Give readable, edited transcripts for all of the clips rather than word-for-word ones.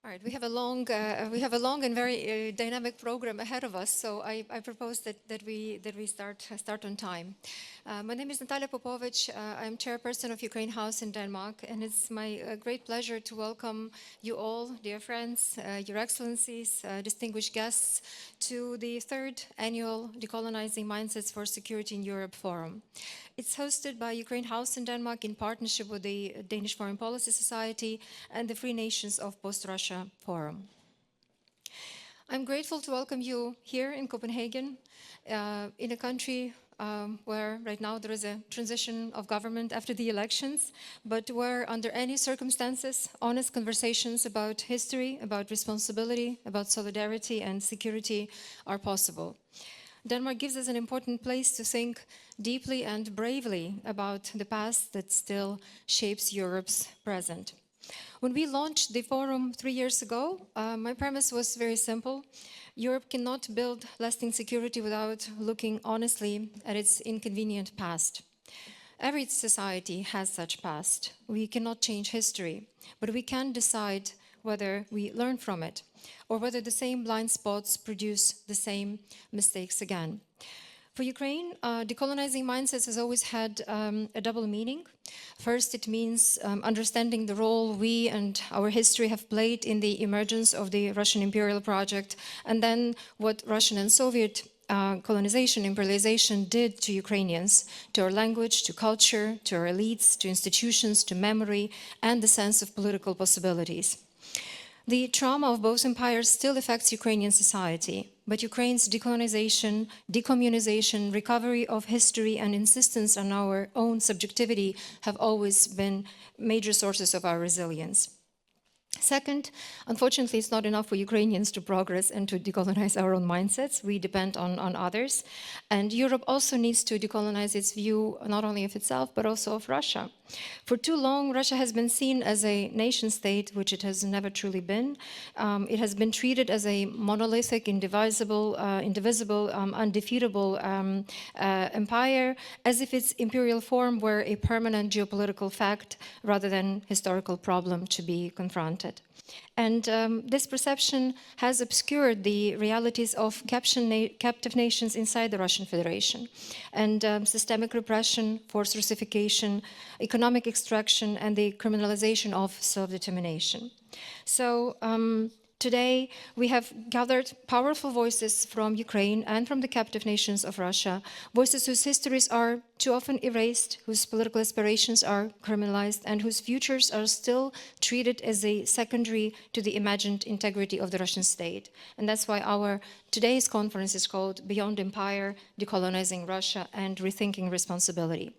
All right, we have a long and very dynamic program ahead of us. So I propose that we start on time. My name is Nataliia Popovych. I'm chairperson of Ukraine House in Denmark, and it's my great pleasure to welcome you all, dear friends, your excellencies, distinguished guests, to the third annual Decolonizing Mindsets for Security in Europe Forum. It's hosted by Ukraine House in Denmark in partnership with the Danish Foreign Policy Society and the Free Nations of Post-Russia Forum. I'm grateful to welcome you here in Copenhagen, in a country where right now there is a transition of government after the elections, but where under any circumstances, honest conversations about history, about responsibility, about solidarity and security are possible. Denmark gives us an important place to think deeply and bravely about the past that still shapes Europe's present. When we launched the forum 3 years ago, my premise was very simple. Europe cannot build lasting security without looking honestly at its inconvenient past. Every society has such past. We cannot change history, but we can decide whether we learn from it, or whether the same blind spots produce the same mistakes again. For Ukraine, decolonizing mindsets has always had a double meaning. First, it means understanding the role we and our history have played in the emergence of the Russian imperial project, and then what Russian and Soviet colonization, imperialization did to Ukrainians, to our language, to culture, to our elites, to institutions, to memory, and the sense of political possibilities. The trauma of both empires still affects Ukrainian society, but Ukraine's decolonization, decommunization, recovery of history, and insistence on our own subjectivity have always been major sources of our resilience. Second, unfortunately, it's not enough for Ukrainians to progress and to decolonize our own mindsets. We depend on others. And Europe also needs to decolonize its view not only of itself, but also of Russia. For too long, Russia has been seen as a nation state, which it has never truly been. It has been treated as a monolithic, indivisible, undefeatable empire, as if its imperial form were a permanent geopolitical fact rather than historical problem to be confronted. And this perception has obscured the realities of captive nations inside the Russian Federation, and systemic repression, forced Russification, economic extraction, and the criminalization of self-determination. So today, we have gathered powerful voices from Ukraine and from the captive nations of Russia, voices whose histories are too often erased, whose political aspirations are criminalized, and whose futures are still treated as a secondary to the imagined integrity of the Russian state. And that's why our today's conference is called Beyond Empire, Decolonizing Russia and Rethinking Responsibility.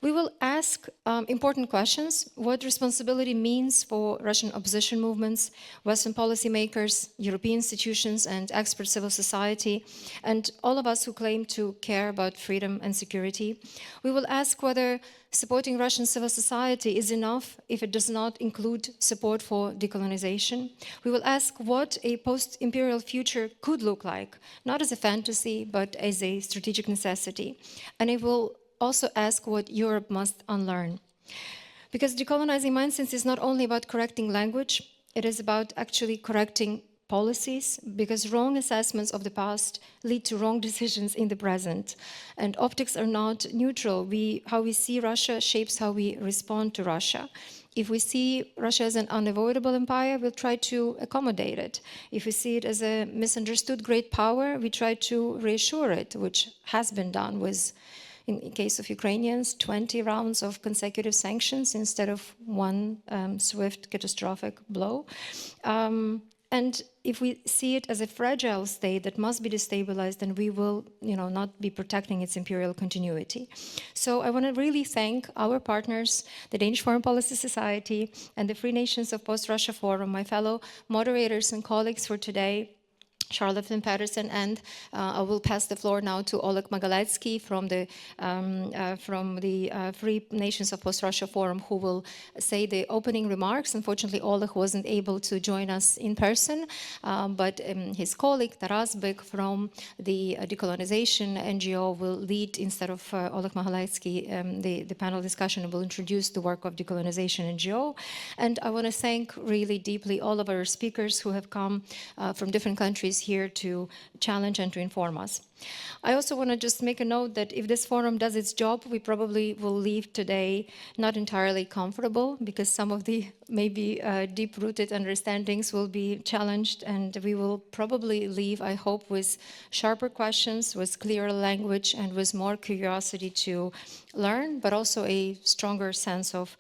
We will ask important questions: what responsibility means for Russian opposition movements, Western policymakers, European institutions, and expert civil society, and all of us who claim to care about freedom and security. We will ask whether supporting Russian civil society is enough if it does not include support for decolonization. We will ask what a post-imperial future could look like, not as a fantasy, but as a strategic necessity. And it will also ask what Europe must unlearn. Because decolonizing mindsets is not only about correcting language, it is about actually correcting policies, because wrong assessments of the past lead to wrong decisions in the present. And optics are not neutral. How we see Russia shapes how we respond to Russia. If we see Russia as an unavoidable empire, we'll try to accommodate it. If we see it as a misunderstood great power, we try to reassure it, which has been done with, in case of Ukrainians, 20 rounds of consecutive sanctions instead of one swift, catastrophic blow. And if we see it as a fragile state that must be destabilized, then we will, not be protecting its imperial continuity. So I want to really thank our partners, the Danish Foreign Policy Society and the Free Nations of Post-Russia Forum, my fellow moderators and colleagues for today, Charlotte Flindt Pedersen, and I will pass the floor now to Oleg Magaletskyi from the Free Nations of Post-Russia Forum, who will say the opening remarks. Unfortunately, Oleg wasn't able to join us in person, but his colleague Taras Byk from the Decolonization NGO will lead instead of Oleg Magaletskyi the panel discussion, and will introduce the work of Decolonization NGO. And I want to thank really deeply all of our speakers who have come from different countries here to challenge and to inform us. I also want to just make a note that if this forum does its job, we probably will leave today not entirely comfortable, because some of the maybe deep-rooted understandings will be challenged, and we will probably leave, I hope, with sharper questions, with clearer language, and with more curiosity to learn, but also a stronger sense of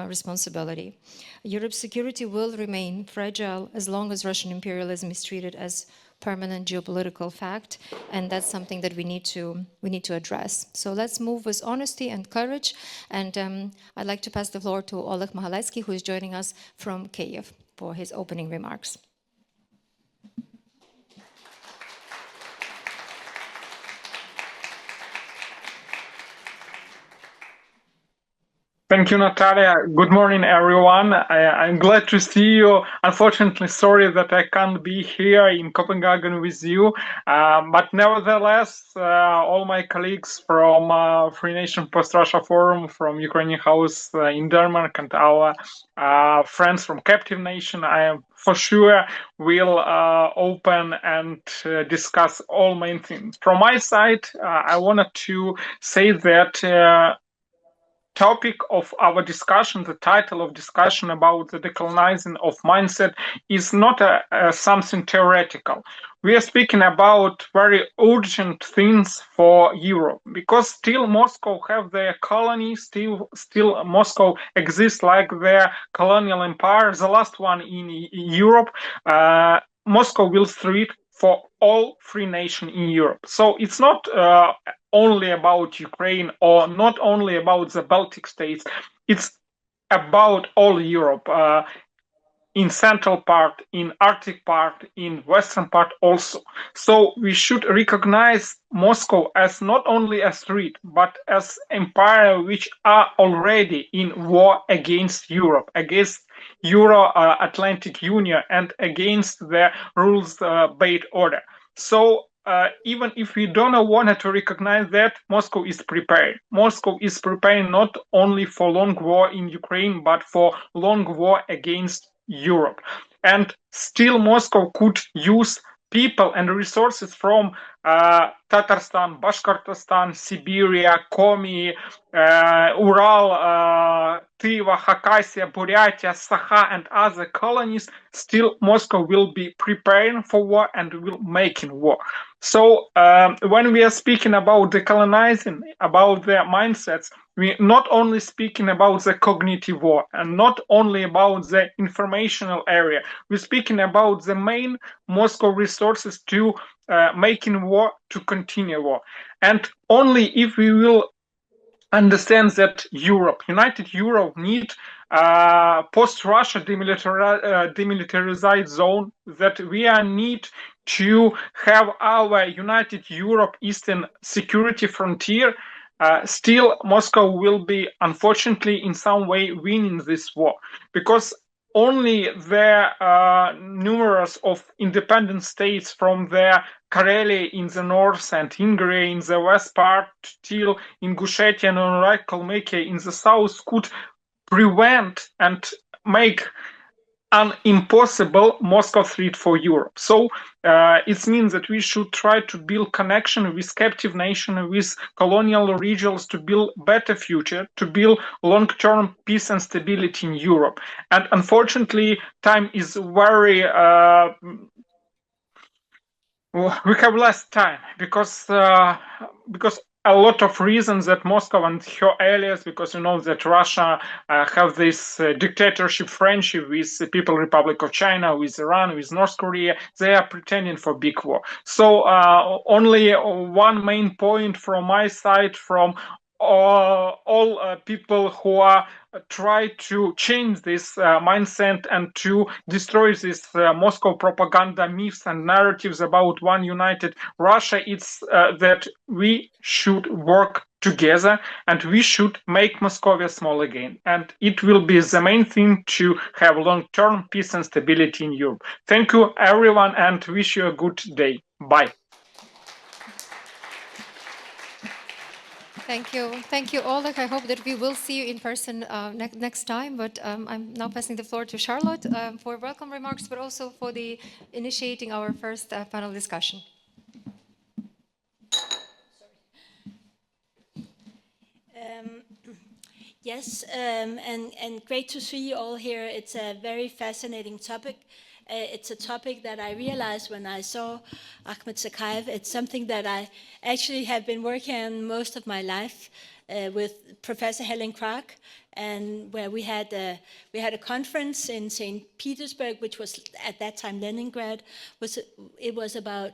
responsibility. Europe's security will remain fragile as long as Russian imperialism is treated as permanent geopolitical fact, and that's something that we need to address. So let's move with honesty and courage, and I'd like to pass the floor to Oleg Magaletskyi, who is joining us from Kyiv for his opening remarks. Thank you, Natalia. Good morning, everyone. I'm glad to see you. Unfortunately, sorry that I can't be here in Copenhagen with you. But nevertheless, all my colleagues from Free Nation Post-Russia Forum, from Ukrainian House in Denmark, and our friends from Captive Nation, I am for sure will open and discuss all main things. From my side, I wanted to say that topic of our discussion, the title of discussion about the decolonizing of mindset, is not something theoretical. We are speaking about very urgent things for Europe, because still Moscow have their colony, still Moscow exists like their colonial empire, the last one in Europe. Moscow will threat for all free nations in Europe. So it's not only about Ukraine, or not only about the Baltic states, it's about all Europe, in central part, in Arctic part, in western part also. So we should recognize Moscow as not only a threat, but as empire which are already in war against Europe, against Euro-Atlantic Union, and against the rules-based order. So even if we don't want to recognize that, Moscow is preparing. Moscow is preparing not only for long war in Ukraine, but for long war against Europe. And still Moscow could use people and resources from Tatarstan, Bashkortostan, Siberia, Komi, Ural, Tiva, Khakassia, Buryatia, Sakha, and other colonies. Still Moscow will be preparing for war and will making war. So when we are speaking about decolonizing, about their mindsets, we're not only speaking about the cognitive war and not only about the informational area. We're speaking about the main Moscow resources to making war, to continue war. And only if we will understand that Europe, United Europe, need post-Russia demilitarized zone, that we need to have our United Europe Eastern security frontier, still Moscow will be, unfortunately, in some way winning this war, because only the numerous of independent states from the Karelia in the north and Ingria in the west part, till Ingushetia and Uralsk Kalmykia in the south, could prevent and make an impossible Moscow threat for Europe. So it means that we should try to build connection with captive nation, with colonial regions, to build better future, to build long-term peace and stability in Europe. And unfortunately, time is very we have less time, because a lot of reasons that Moscow and her allies, because you know that Russia have this dictatorship friendship with the People's Republic of China, with Iran, with North Korea. They are pretending for big war. So only one main point from my side, from all people who are try to change this mindset and to destroy this Moscow propaganda myths and narratives about one united Russia. It's that we should work together and we should make Moscow small again. And it will be the main thing to have long-term peace and stability in Europe. Thank you, everyone, and wish you a good day. Bye. Thank you, Oleg. I hope that we will see you in person next time. But I'm now passing the floor to Charlotte for welcome remarks, but also for the initiating our first panel discussion. Yes, and great to see you all here. It's a very fascinating topic. It's a topic that I realized when I saw Ahmed Sakaev. It's something that I actually have been working on most of my life with Professor Helen Krag, and where we had a conference in St. Petersburg, which was at that time Leningrad. It was about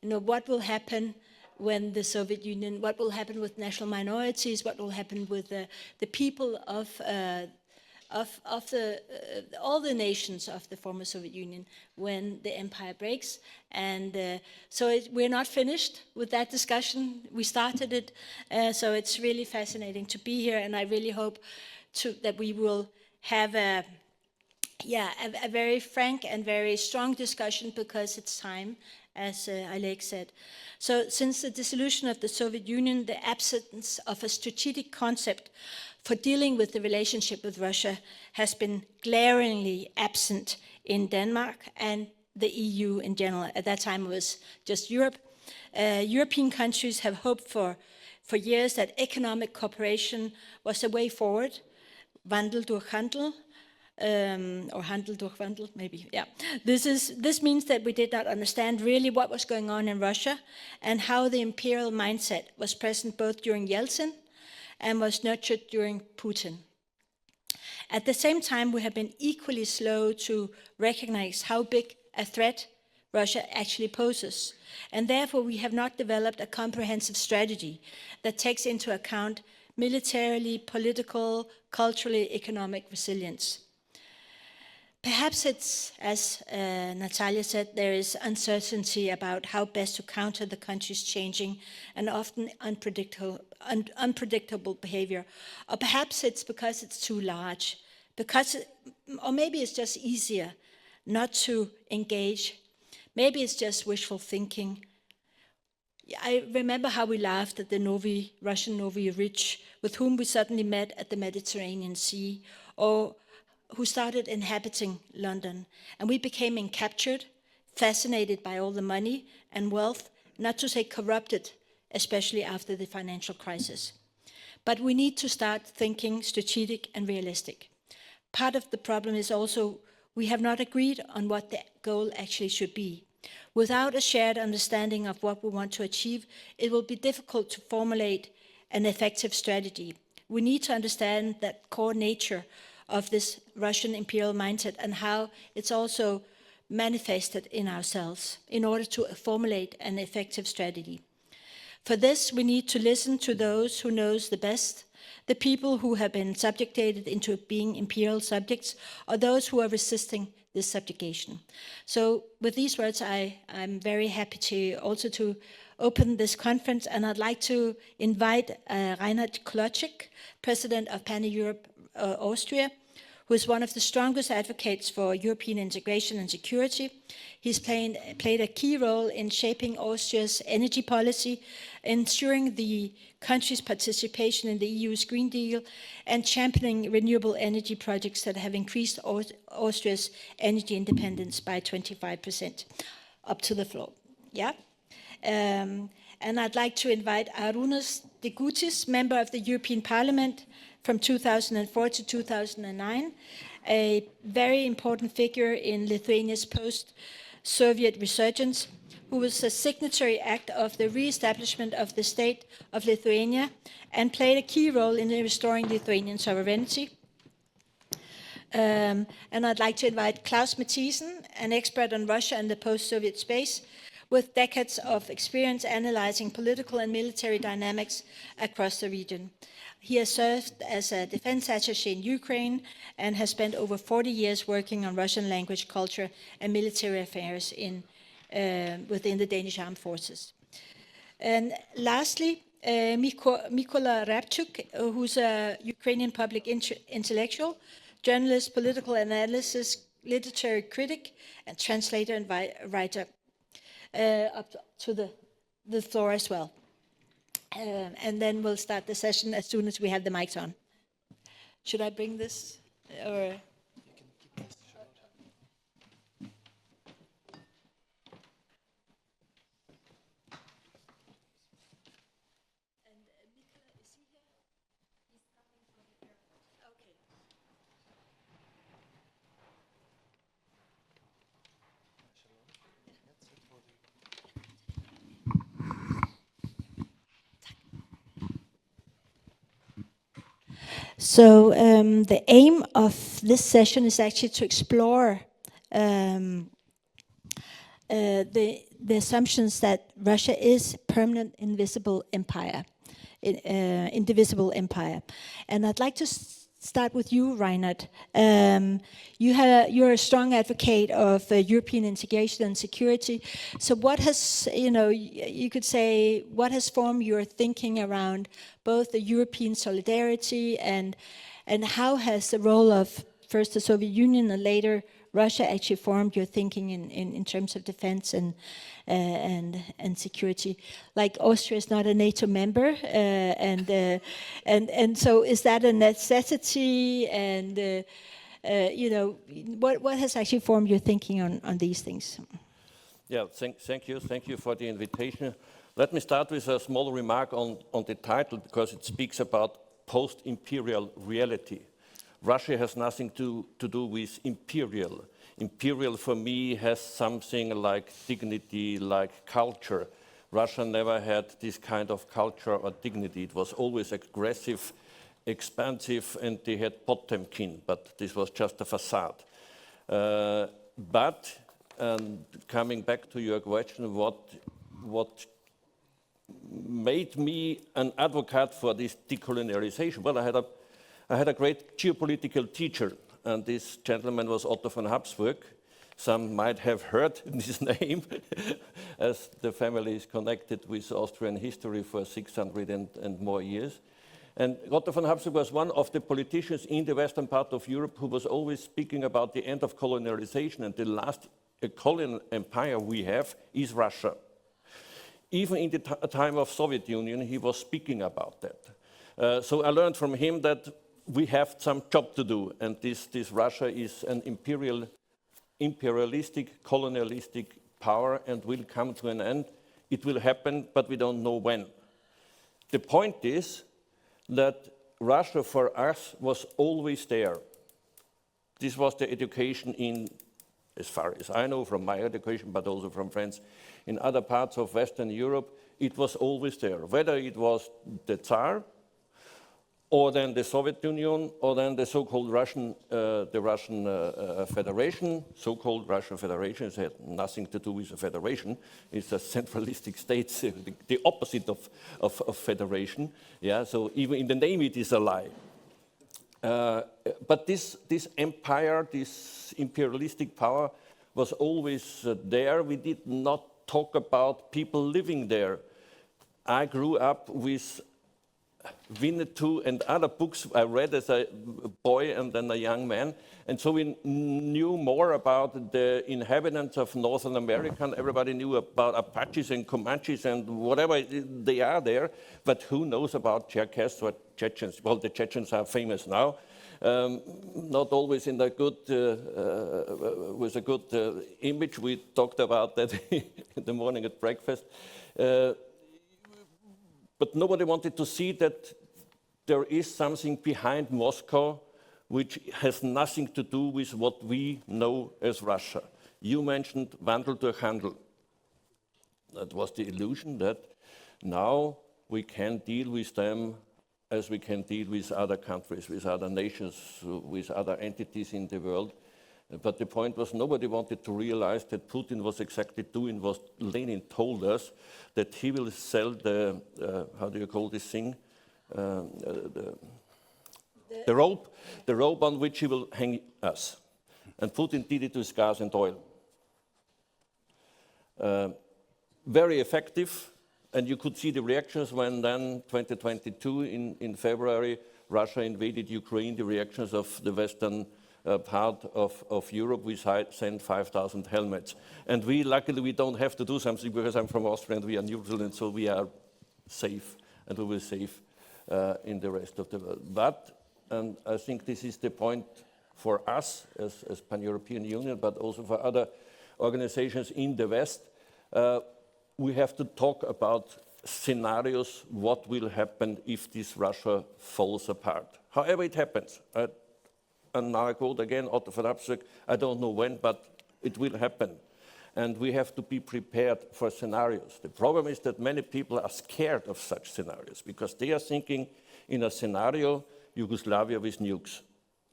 what will happen when the Soviet Union, what will happen with national minorities, what will happen with the people of all the nations of the former Soviet Union when the empire breaks. And so we're not finished with that discussion. We started it, so it's really fascinating to be here, and I really hope that we will have a very frank and very strong discussion, because it's time, as Oleg said. So since the dissolution of the Soviet Union, the absence of a strategic concept for dealing with the relationship with Russia has been glaringly absent in Denmark and the EU in general. At that time it was just Europe. European countries have hoped for years that economic cooperation was a way forward, Wandel durch Handel, or Handel durch Wandel, maybe, yeah. This means that we did not understand really what was going on in Russia and how the imperial mindset was present both during Yeltsin and was nurtured during Putin. At the same time, we have been equally slow to recognize how big a threat Russia actually poses, and therefore we have not developed a comprehensive strategy that takes into account militarily, political, culturally, economic resilience. Perhaps it's, as Nataliia said, there is uncertainty about how best to counter the country's changing and often unpredictable behavior. Or perhaps it's because it's too large, or maybe it's just easier not to engage. Maybe it's just wishful thinking. I remember how we laughed at the Russian Novi rich, with whom we suddenly met at the Mediterranean Sea, or who started inhabiting London, and we became encaptured, fascinated by all the money and wealth, not to say corrupted, especially after the financial crisis. But we need to start thinking strategic and realistic. Part of the problem is also we have not agreed on what the goal actually should be. Without a shared understanding of what we want to achieve, it will be difficult to formulate an effective strategy. We need to understand that core nature of this Russian imperial mindset and how it's also manifested in ourselves in order to formulate an effective strategy. For this, we need to listen to those who knows the best, the people who have been subjugated into being imperial subjects, or those who are resisting this subjugation. So with these words, I'm very happy to open this conference, and I'd like to invite Reinhard Klotzig, President of Pan-Europe Austria, who is one of the strongest advocates for European integration and security. He's played a key role in shaping Austria's energy policy, ensuring the country's participation in the EU's Green Deal, and championing renewable energy projects that have increased Austria's energy independence by 25%. Up to the floor. Yeah. And I'd like to invite Arūnas Degutis, member of the European Parliament, from 2004 to 2009, a very important figure in Lithuania's post-Soviet resurgence, who was a signatory act of the re-establishment of the state of Lithuania and played a key role in restoring Lithuanian sovereignty. And I'd like to invite Klaus Matthiesen, an expert on Russia and the post-Soviet space, with decades of experience analyzing political and military dynamics across the region. He has served as a defense attaché in Ukraine and has spent over 40 years working on Russian language, culture, and military affairs within the Danish Armed Forces. And lastly, Mykola Riabchuk, who's a Ukrainian public intellectual, journalist, political analyst, literary critic, and translator and writer. Up to the floor as well. And then we'll start the session as soon as we have the mics on. Should I bring this? Or? So the aim of this session is actually to explore the assumptions that Russia is permanent, indivisible empire, and I'd like to start with you, Reinhard. You're a strong advocate of European integration and security. So what has, you could say, what has formed your thinking around both the European solidarity and how has the role of first the Soviet Union and later Russia actually formed your thinking in terms of defense and security? Like Austria is not a NATO member, and so is that a necessity? And what has actually formed your thinking on these things? Yeah, thank you for the invitation. Let me start with a small remark on the title, because it speaks about post-imperial reality. Russia has nothing to do with imperial. Imperial for me has something like dignity, like culture. Russia never had this kind of culture or dignity. It was always aggressive, expansive, and they had Potemkin, but this was just a facade. But coming back to your question, what made me an advocate for this decolonization? Well, I had a great geopolitical teacher, and this gentleman was Otto von Habsburg. Some might have heard this name, as the family is connected with Austrian history for 600 and more years. And Otto von Habsburg was one of the politicians in the western part of Europe who was always speaking about the end of colonialization, and the last colonial empire we have is Russia. Even in the time of Soviet Union, he was speaking about that. So I learned from him that we have some job to do, and this Russia is an imperialistic, colonialistic power and will come to an end. It will happen, but we don't know when. The point is that Russia for us was always there. This was the education as far as I know from my education, but also from friends in other parts of Western Europe, it was always there. Whether it was the Tsar, or then the Soviet Union, or then the so-called Russian Federation. So-called Russian Federation, it had nothing to do with a federation. It's a centralistic state, the opposite of federation. Yeah, so even in the name it is a lie. But this empire, this imperialistic power was always there. We did not talk about people living there. I grew up with Winnetou and other books I read as a boy and then a young man. And so we knew more about the inhabitants of Northern America. And everybody knew about Apaches and Comanches and whatever they are there. But who knows about Cherkess or Chechens? Well, the Chechens are famous now. Not always in a good, with a good image. We talked about that in the morning at breakfast. But nobody wanted to see that there is something behind Moscow which has nothing to do with what we know as Russia. You mentioned Wandel durch Handel. That was the illusion that now we can deal with them as we can deal with other countries, with other nations, with other entities in the world. But the point was nobody wanted to realize that Putin was exactly doing what Lenin told us, that he will sell the, how do you call this thing? The rope on which he will hang us. And Putin did it with gas and oil. Very effective, and you could see the reactions when then, 2022, in February, Russia invaded Ukraine, the reactions of the Western part of Europe. We sent 5,000 helmets. And luckily, we don't have to do something because I'm from Austria and we are neutral, and so we are safe, and we will safe in the rest of the world. But, and I think this is the point for us as Pan-European Union, but also for other organizations in the West, we have to talk about scenarios, what will happen if this Russia falls apart. However it happens, and now I quote again Oleg Magaletskyi, I don't know when, but it will happen. And we have to be prepared for scenarios. The problem is that many people are scared of such scenarios because they are thinking in a scenario, Yugoslavia with nukes.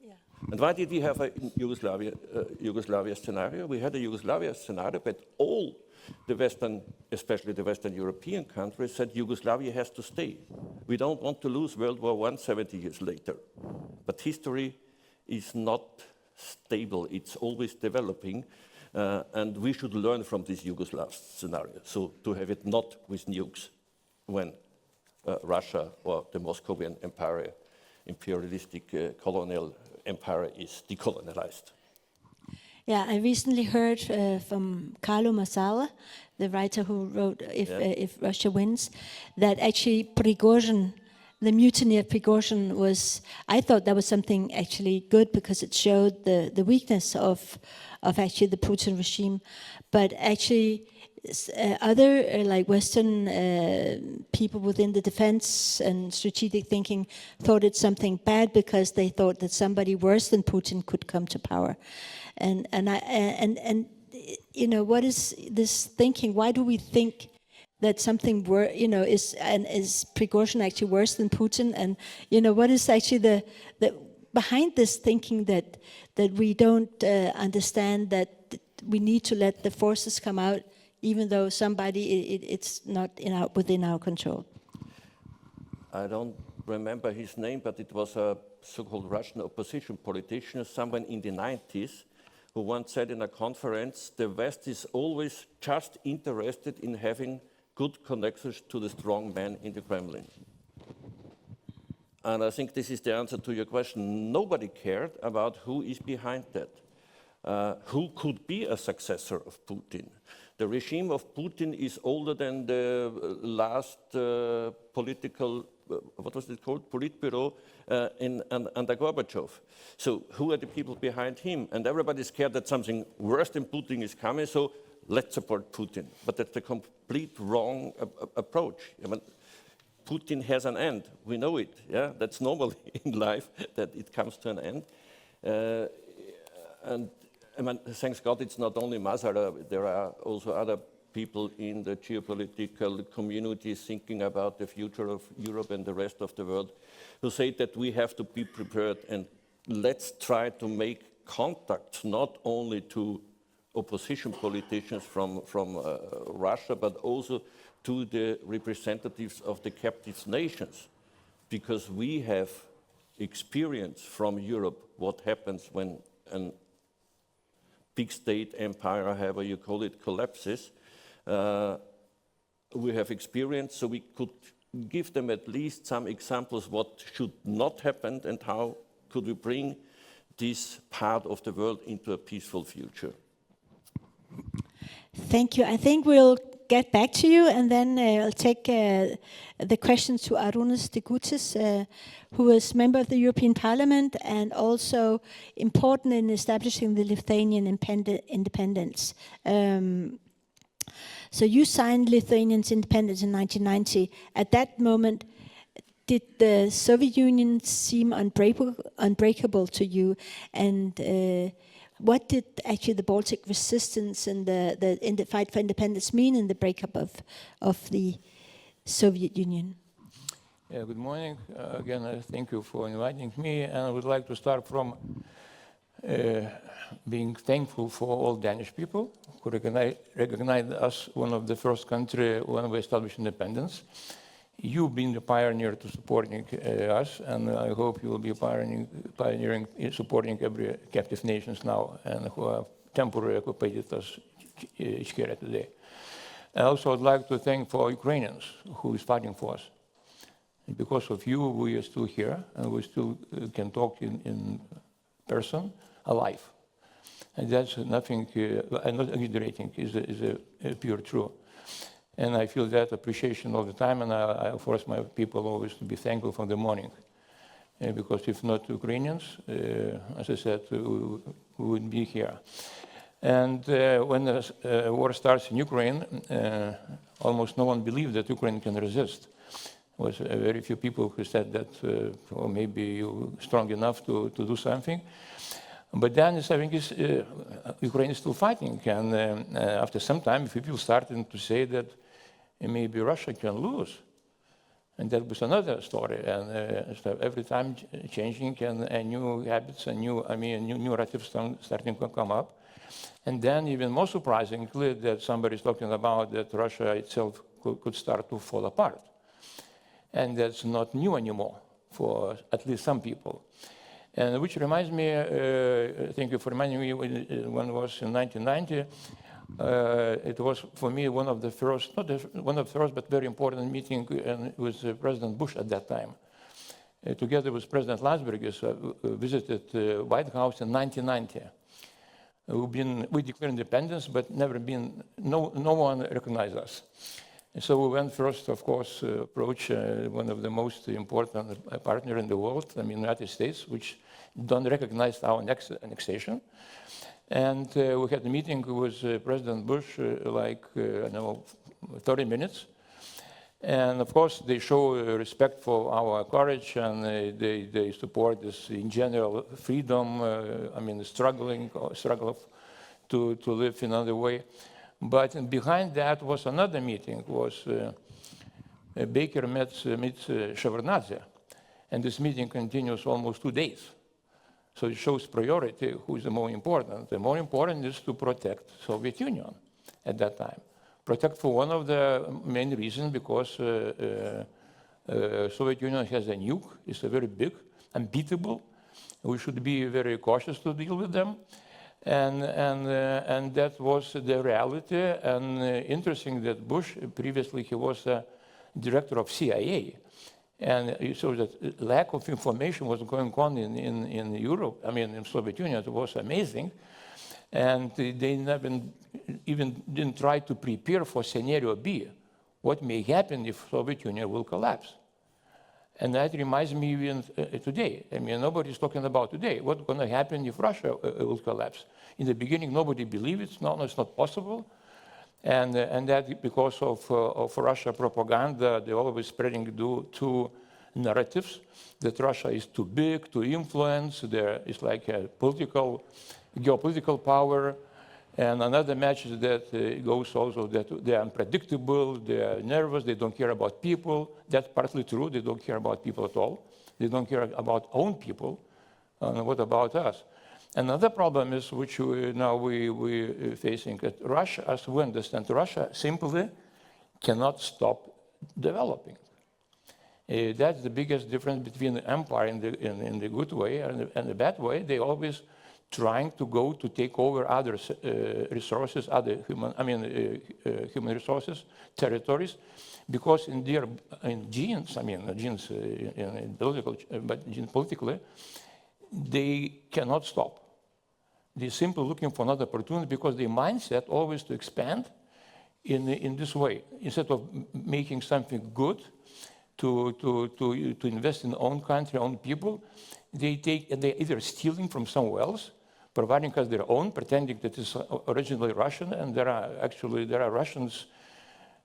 Yeah. And why did we have a Yugoslavia scenario? We had a Yugoslavia scenario, but all the Western, especially the Western European countries, said Yugoslavia has to stay. We don't want to lose World War I 70 years later. But history is not stable. It's always developing. And we should learn from this Yugoslav scenario. So to have it not with nukes when Russia or the Moscovian empire, imperialistic colonial empire is decolonized. Yeah, I recently heard from Carlo Marsala, the writer who wrote If Russia Wins, that actually Prigozhin, the mutiny of Prigozhin was, I thought that was something actually good because it showed the weakness of actually the Putin regime. But actually other like Western people within the defense and strategic thinking thought it's something bad because they thought that somebody worse than Putin could come to power. And you know, what is this thinking? Why do we think that something is Prigozhin actually worse than Putin? And you know, what is actually the behind this thinking that we don't understand that we need to let the forces come out, even though it's not within our control? I don't remember his name, but it was a so-called Russian opposition politician, someone in the 90s, who once said in a conference, the West is always just interested in having good connections to the strong man in the Kremlin. And I think this is the answer to your question. Nobody cared about who is behind that, who could be a successor of Putin. The regime of Putin is older than the last political, what was it called, Politburo under Gorbachev. So who are the people behind him? And everybody's scared that something worse than Putin is coming, so let's support Putin. But that's a complete wrong approach. I mean, Putin has an end. We know it. Yeah, that's normal in life that it comes to an end. And I mean, thanks God, it's not only Masala. There are also other people in the geopolitical community thinking about the future of Europe and the rest of the world who say that we have to be prepared and let's try to make contacts not only to opposition politicians from Russia, but also to the representatives of the captive nations, because we have experience from Europe what happens when a big state empire, however you call it, collapses. We have experience, so we could give them at least some examples what should not happen and how could we bring this part of the world into a peaceful future. Thank you. I think we'll get back to you, and then I'll take the questions to Arūnas Degutis, who is member of the European Parliament and also important in establishing the Lithuanian independence. So you signed Lithuania's independence in 1990. At that moment, did the Soviet Union seem unbreakable to you? And what did actually the Baltic resistance and the fight for independence mean in the breakup of the Soviet Union? Yeah, good morning. Again, thank you for inviting me. And I would like to start from being thankful for all Danish people who recognized us one of the first country when we established independence. You being the pioneer to supporting us, and I hope you will be pioneering supporting every captive nations now and who are temporarily occupied us here today. I also would like to thank for Ukrainians who is fighting for us. Because of you, we are still here and we still can talk in person, alive. And that's nothing, I'm not exaggerating, is a pure truth. And I feel that appreciation all the time, and I force my people always to be thankful from the morning. Because if not Ukrainians, as I said, we wouldn't be here. And when the war starts in Ukraine, almost no one believed that Ukraine can resist. There was very few people who said that, well, maybe you're strong enough to do something. But then I think Ukraine is still fighting, and after some time, people started to say that maybe Russia can lose, and that was another story. And so every time changing, and new habits and new narratives starting to come up. And then, even more surprisingly, that somebody is talking about that Russia itself could start to fall apart, and that's not new anymore for at least some people. And which reminds me, thank you for reminding me, when it was in 1990, it was for me one of the first, not one of the first, but very important meeting with President Bush at that time. Together with President Landsbergis, visited the White House in 1990. We declared independence, but no one recognized us. So we went first, of course, approach one of the most important partners in the world, I mean, United States, which don't recognize our annexation. And we had a meeting with President Bush, like, I don't know, 30 minutes. And of course, they show respect for our courage, and they support this, in general, freedom, I mean, the struggle to live in another way. But behind that was another meeting, was Baker meets Shevardnadze. And this meeting continues almost 2 days. So it shows priority, who is the more important. The more important is to protect Soviet Union at that time. Protect for one of the main reasons, because Soviet Union has a nuke, it's a very big, unbeatable. We should be very cautious to deal with them. And that was the reality. And interesting that Bush, previously he was a director of CIA. And so that lack of information was going on in Europe, I mean in Soviet Union, it was amazing. And they never even didn't try to prepare for scenario B, what may happen if Soviet Union will collapse. And that reminds me even today. I mean, nobody's talking about today. What's going to happen if Russia will collapse? In the beginning, nobody believed it. No, it's not possible. And that because of Russia propaganda, they're always spreading two narratives, that Russia is too big to influence. It's like a geopolitical power. And another message that goes also that they're unpredictable, they're nervous, they don't care about people. That's partly true, they don't care about people at all. They don't care about own people. What about us? Another problem is, which we're facing, that Russia, as we understand, Russia simply cannot stop developing. That's the biggest difference between the empire in the good way and the bad way. They always trying to go to take over other resources, other human resources, territories, because in their genes, genes in political, but politically, they cannot stop. They're simply looking for another opportunity because their mindset always to expand in this way. Instead of making something good to invest in own country, own people, they're either stealing from somewhere else, providing us their own, pretending that it's originally Russian, and there are Russians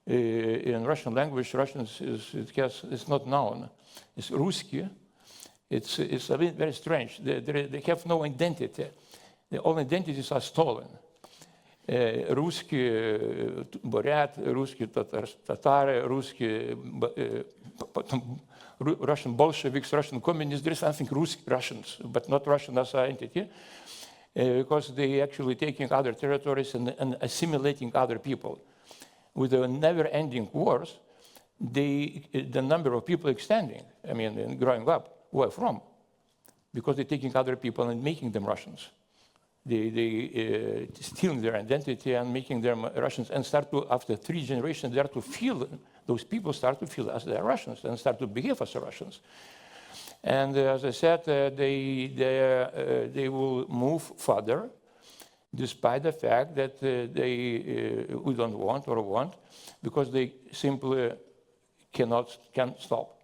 in Russian language. Russians it's not known. It's Ruski. It's a bit very strange. They have no identity. All identities are stolen. Ruski, Buryat, Ruski, Tatar, Ruski, Russian Bolsheviks, Russian communists. There is something Russians, but not Russian as an entity. because they actually taking other territories and assimilating other people. With the never-ending wars, the number of people extending, I mean, and growing up, where from? Because they're taking other people and making them Russians. They stealing their identity and making them Russians, and start to, after 3 generations, those people start to feel as they're Russians and start to behave as Russians. And as I said, they will move further, despite the fact that we don't want, because they simply can't stop.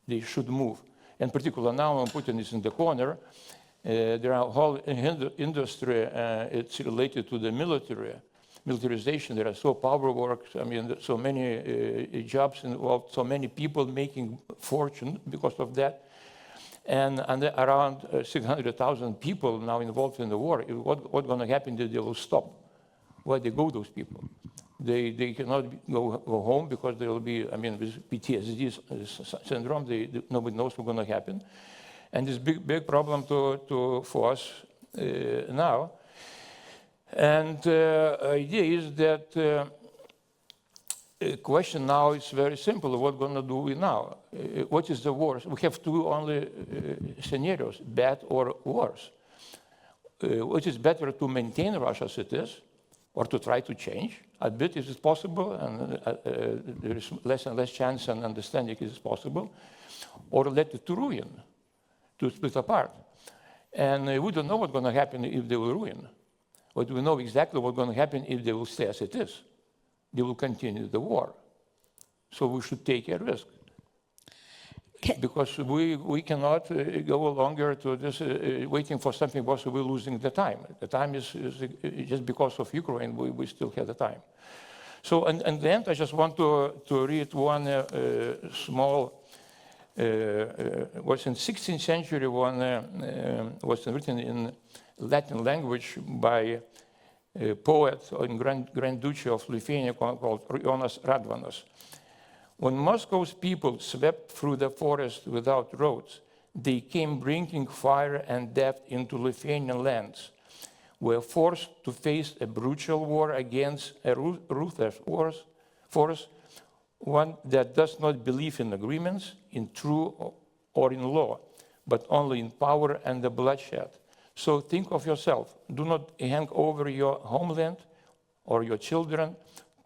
They should move. In particular, now when Putin is in the corner, there are a whole industry, it's related to the militarization. There are so power works, I mean, so many jobs involved, so many people making fortune because of that. And around 600,000 people now involved in the war. What's going to happen is they will stop. Where they go, those people? They cannot go home because they will be, I mean, with PTSD syndrome, nobody knows what's going to happen. And this big problem for us now. And the idea is that the question now is very simple. What going to do now? What is the worst? We have two only scenarios, bad or worse. Which is better to maintain Russia as it is, or to try to change a bit if it's possible, and there is less and less chance and understanding it is possible, or let it to ruin, to split apart. And we don't know what's going to happen if they will ruin. But we know exactly what's going to happen if they will stay as it is. They will continue the war. So we should take a risk. Because we cannot go longer to this waiting for something worse, we're losing the time. The time is just because of Ukraine, we still have the time. So, and the end, I just want to read one small, was in 16th century, one was written in Latin language by a poet in Grand Duchy of Lithuania called Jonas Radvanas. When Moscow's people swept through the forest without roads, they came bringing fire and death into Lithuanian lands, were forced to face a brutal war against a ruthless force, one that does not believe in agreements, in truth or in law, but only in power and the bloodshed. So think of yourself. Do not hang over your homeland or your children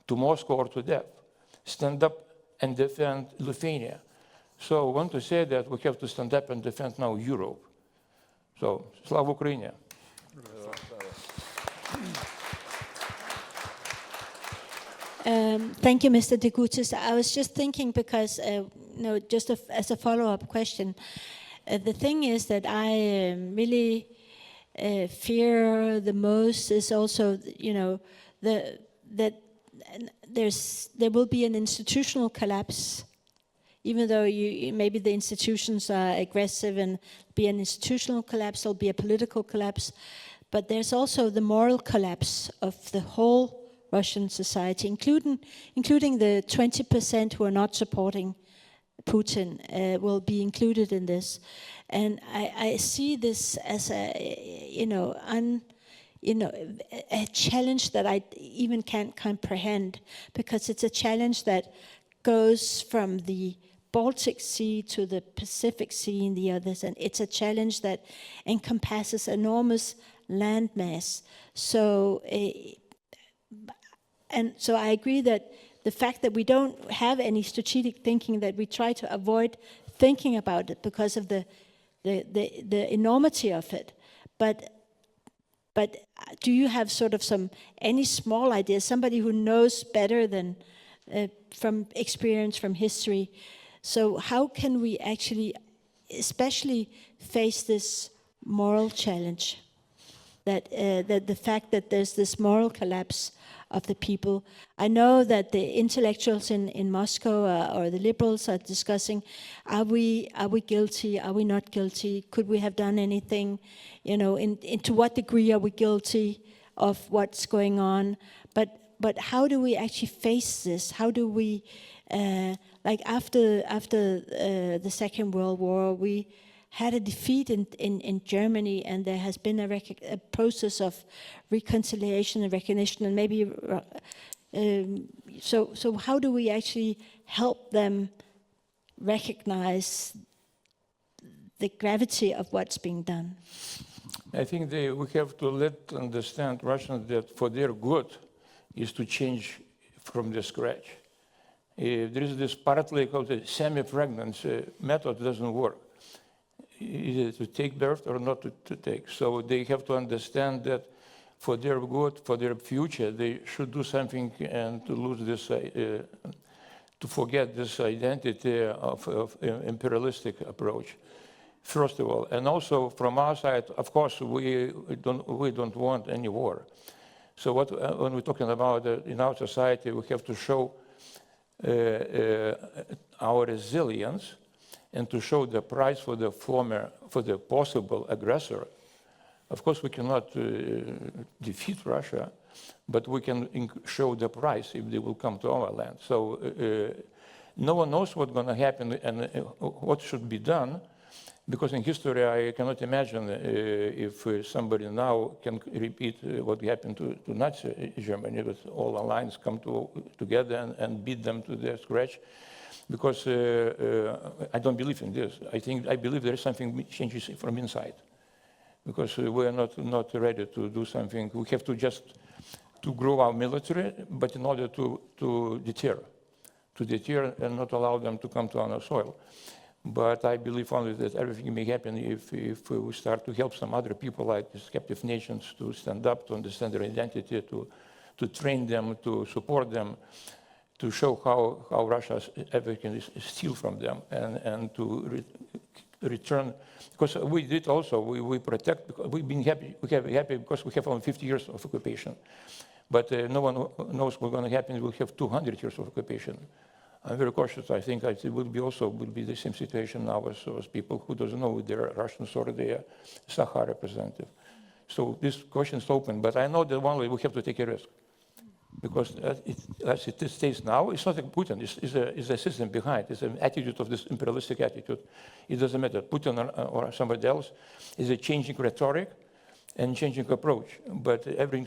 to Moscow or to death. Stand up and defend Lithuania. So I want to say that we have to stand up and defend now Europe. So, Slava Ukraini. Thank you, Mr. Degutis. I was just thinking because, just as a follow-up question, the thing is that I really fear the most is also, that there will be an institutional collapse, even though maybe the institutions are aggressive and be an institutional collapse, there'll be a political collapse, but there's also the moral collapse of the whole Russian society, including the 20% who are not supporting Putin will be included in this. And I see this as a challenge that I even can't comprehend, because it's a challenge that goes from the Baltic Sea to the Pacific Sea and the others, and it's a challenge that encompasses enormous landmass. So I agree that the fact that we don't have any strategic thinking, that we try to avoid thinking about it because of the enormity of it. But do you have sort of any small ideas, somebody who knows better than from experience, from history? So how can we actually, especially face this moral challenge, that the fact that there's this moral collapse of the people? I know that the intellectuals in Moscow or the liberals are discussing, are we guilty? Are we not guilty? Could we have done anything? To what degree are we guilty of what's going on? But how do we actually face this? How do we, after the Second World War, we had a defeat in Germany, and there has been a process of reconciliation and recognition, and maybe so how do we actually help them recognize the gravity of what's being done? I think we have to understand Russians that for their good is to change from the scratch. There is this partly called the semi-pregnancy method doesn't work. Either to take birth or not to take. So they have to understand that for their good, for their future, they should do something and to lose this, to forget this identity of imperialistic approach. First of all, and also from our side, of course, we don't want any war. So when we're talking about in our society, we have to show our resilience and to show the price for the possible aggressor. Of course, we cannot defeat Russia, but we can show the price if they will come to our land. So no one knows what's going to happen and what should be done, because in history I cannot imagine if somebody now can repeat what happened to Nazi Germany, with all allies come together and beat them to their scratch. Because I don't believe in this. I believe there is something changes from inside. Because we are not ready to do something. We have to just to grow our military, but in order to deter and not allow them to come to our soil. But I believe only that everything may happen if we start to help some other people, like these captive nations, to stand up, to understand their identity, to train them, to support them, to show how Russia everything is steal from them, and to return. Because we did also, we protect, because we've been happy, because we have only 50 years of occupation. But no one knows what's going to happen. We'll have 200 years of occupation. I'm very cautious. I think it will be the same situation now as people who doesn't know they're Russians or they're Sakha representative. So this question is open, but I know that one way we have to take a risk. Because as it stays now, it's not like Putin, it's a system behind, it's an attitude of this imperialistic attitude. It doesn't matter, Putin or somebody else, is a changing rhetoric and changing approach, but everything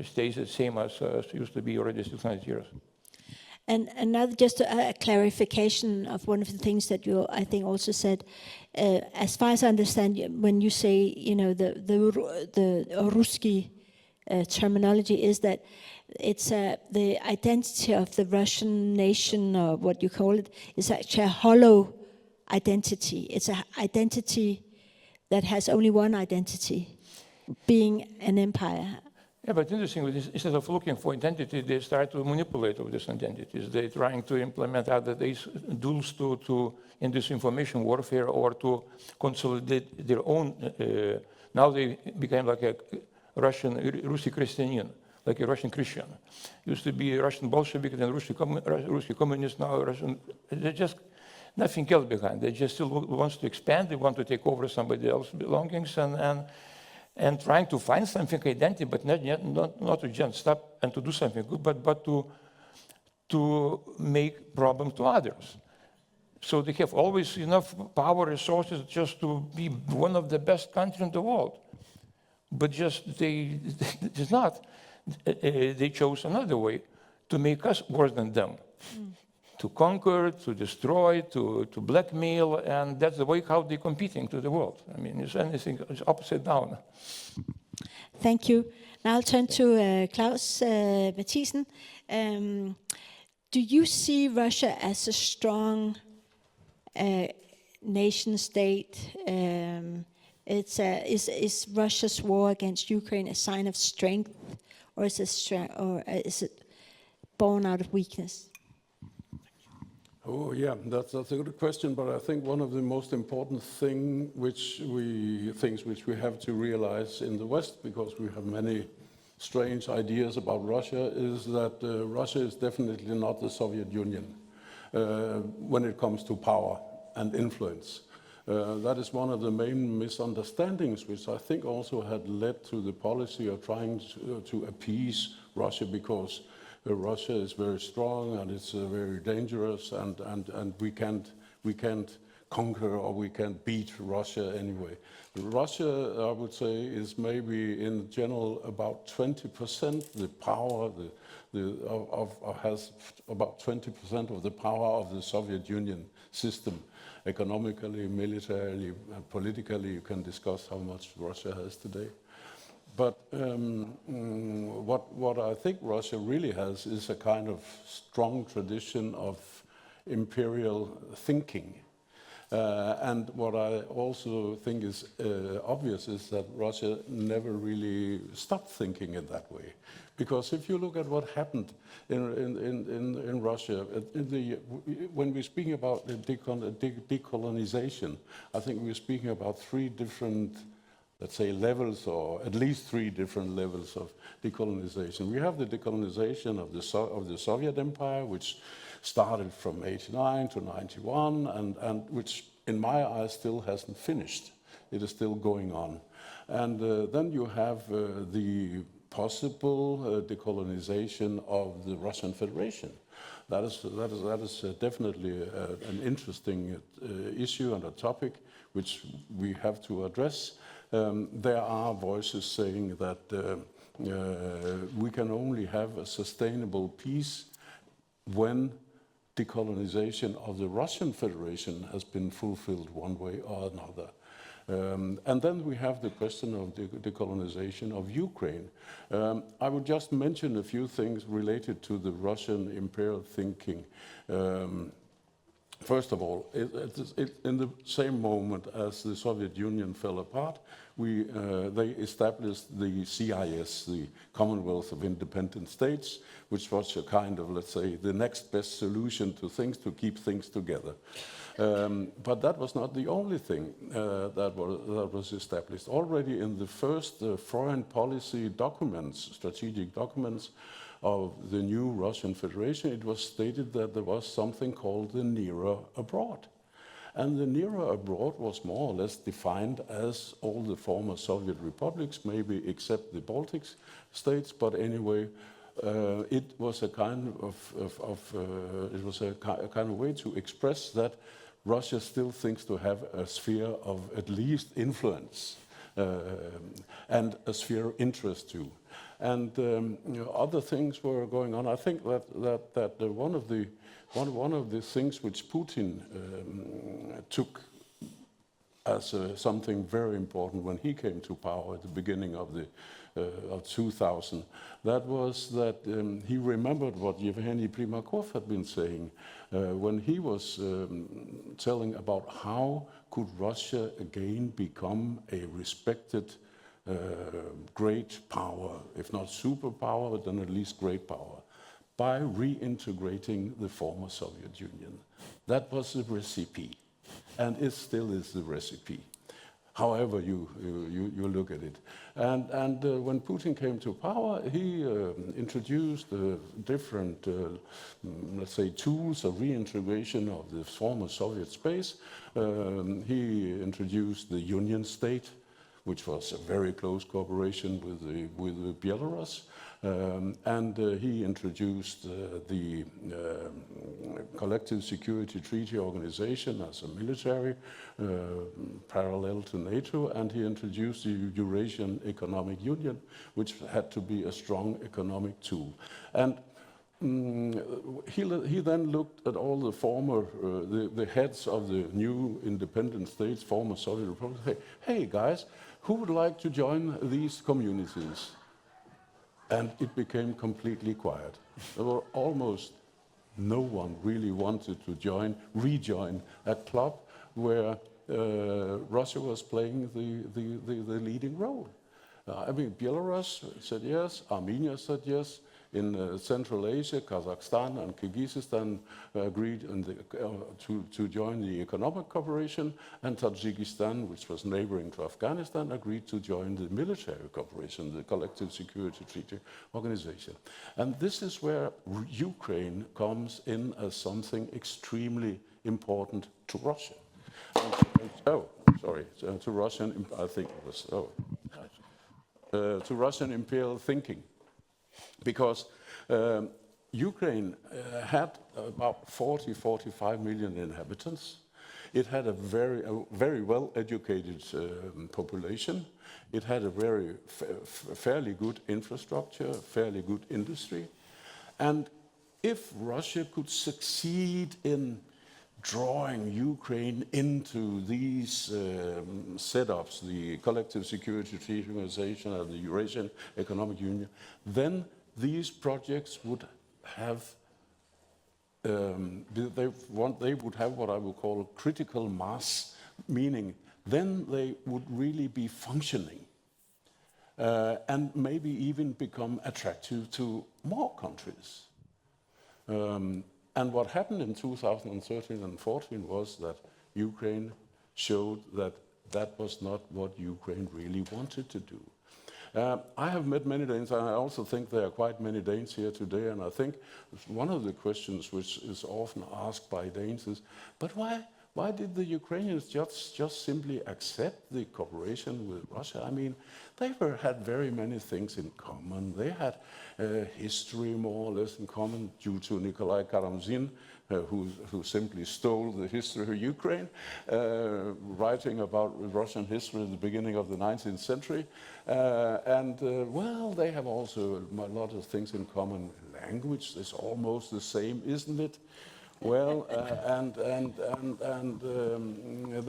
stays the same as used to be already 600 years. And now just a clarification of one of the things that you, I think, also said. As far as I understand, when you say, the Ruski terminology is that it's the identity of the Russian nation, or what you call it, is actually a hollow identity. It's an identity that has only one identity, being an empire. Yeah, but interesting, instead of looking for identity, they start to manipulate with these identities. They're trying to implement other tools in this information warfare, or to consolidate their own. Now they became like a Russian Christian, like a Russian Christian. Used to be Russian Bolshevik and Russian communist, now Russian. They just nothing else behind. They just still want to expand. They want to take over somebody else's belongings and trying to find something identity, but not to just stop and to do something good, but to make problems to others. So they have always enough power, resources just to be one of the best countries in the world. But they chose another way to make us worse than them. To conquer, to destroy, to blackmail, and that's the way how they're competing to the world. I mean, it's anything, it's upside down. Thank you. Now I'll turn to Klaus Mathisen. Do you see Russia as a strong nation state? Is Russia's war against Ukraine a sign of strength, or is it born out of weakness? Oh yeah, that's a good question. But I think one of the most important things which we have to realize in the West, because we have many strange ideas about Russia, is that Russia is definitely not the Soviet Union when it comes to power and influence. That is one of the main misunderstandings, which I think also had led to the policy of trying to appease Russia, because Russia is very strong and it's very dangerous, and we can't conquer or we can beat Russia anyway. Russia, I would say, is maybe in general about 20% the power, has about 20% of the power of the Soviet Union system. Economically, militarily, and politically, you can discuss how much Russia has today. But what I think Russia really has is a kind of strong tradition of imperial thinking. And what I also think is obvious is that Russia never really stopped thinking in that way. Because if you look at what happened in Russia, when we're speaking about decolonization, I think we're speaking about three different, let's say, levels, or at least three different levels of decolonization. We have the decolonization of the Soviet Empire, which started from 89 to 91, and which, in my eyes, still hasn't finished. It is still going on. And then you have the possible decolonization of the Russian Federation. That is definitely an interesting issue and a topic which we have to address. There are voices saying that we can only have a sustainable peace when decolonization of the Russian Federation has been fulfilled one way or another. And then we have the question of decolonization of Ukraine. I would just mention a few things related to the Russian imperial thinking. First of all, in the same moment as the Soviet Union fell apart, they established the CIS, the Commonwealth of Independent States, which was a kind of, let's say, the next best solution to things, to keep things together. But that was not the only thing that was established. Already in the first foreign policy documents, strategic documents of the new Russian Federation, it was stated that there was something called the nearer abroad. And the nearer abroad was more or less defined as all the former Soviet republics, maybe except the Baltic states, but anyway, it was a kind of way to express that Russia still thinks to have a sphere of at least influence and a sphere of interest too. And other things were going on. I think that one of the things which Putin took as something very important when he came to power at the beginning of 2000, that was that he remembered what Yevgeny Primakov had been saying when he was telling about how could Russia again become a respected great power, if not superpower, but then at least great power, by reintegrating the former Soviet Union. That was the recipe, and it still is the recipe, however you look at it. And when Putin came to power, he introduced different, let's say, tools of reintegration of the former Soviet space. He introduced the Union State, which was a very close cooperation with Belarus. And he introduced the Collective Security Treaty Organization as a military parallel to NATO, and he introduced the Eurasian Economic Union, which had to be a strong economic tool. And he then looked at all the former, the heads of the new independent states, former Soviet republics, hey guys, who would like to join these communities? And it became completely quiet. There were almost no one really wanted to rejoin a club where Russia was playing the leading role. I mean, Belarus said yes, Armenia said yes. In Central Asia, Kazakhstan and Kyrgyzstan agreed to join the economic cooperation, and Tajikistan, which was neighboring to Afghanistan, agreed to join the military cooperation, the Collective Security Treaty Organization. And this is where Ukraine comes in as something extremely important to Russia. To Russian, I think it was, to Russian imperial thinking. Because Ukraine had about 45 million inhabitants. It had a very well-educated population. It had a very fairly good infrastructure, fairly good industry. And if Russia could succeed in drawing Ukraine into these setups, the Collective Security Treaty Organization and the Eurasian Economic Union, then these projects would have they would have what I would call critical mass, meaning then they would really be functioning and maybe even become attractive to more countries. And what happened in 2013 and 14 was that Ukraine showed that that was not what Ukraine really wanted to do. I have met many Danes, and I also think there are quite many Danes here today, and I think one of the questions which is often asked by Danes is, but why did the Ukrainians just simply accept the cooperation with Russia? I mean, they had very many things in common. They had history more or less in common due to Nikolai Karamzin, who simply stole the history of Ukraine, writing about Russian history at the beginning of the 19th century. Well, they have also a lot of things in common. Language is almost the same, isn't it? Well,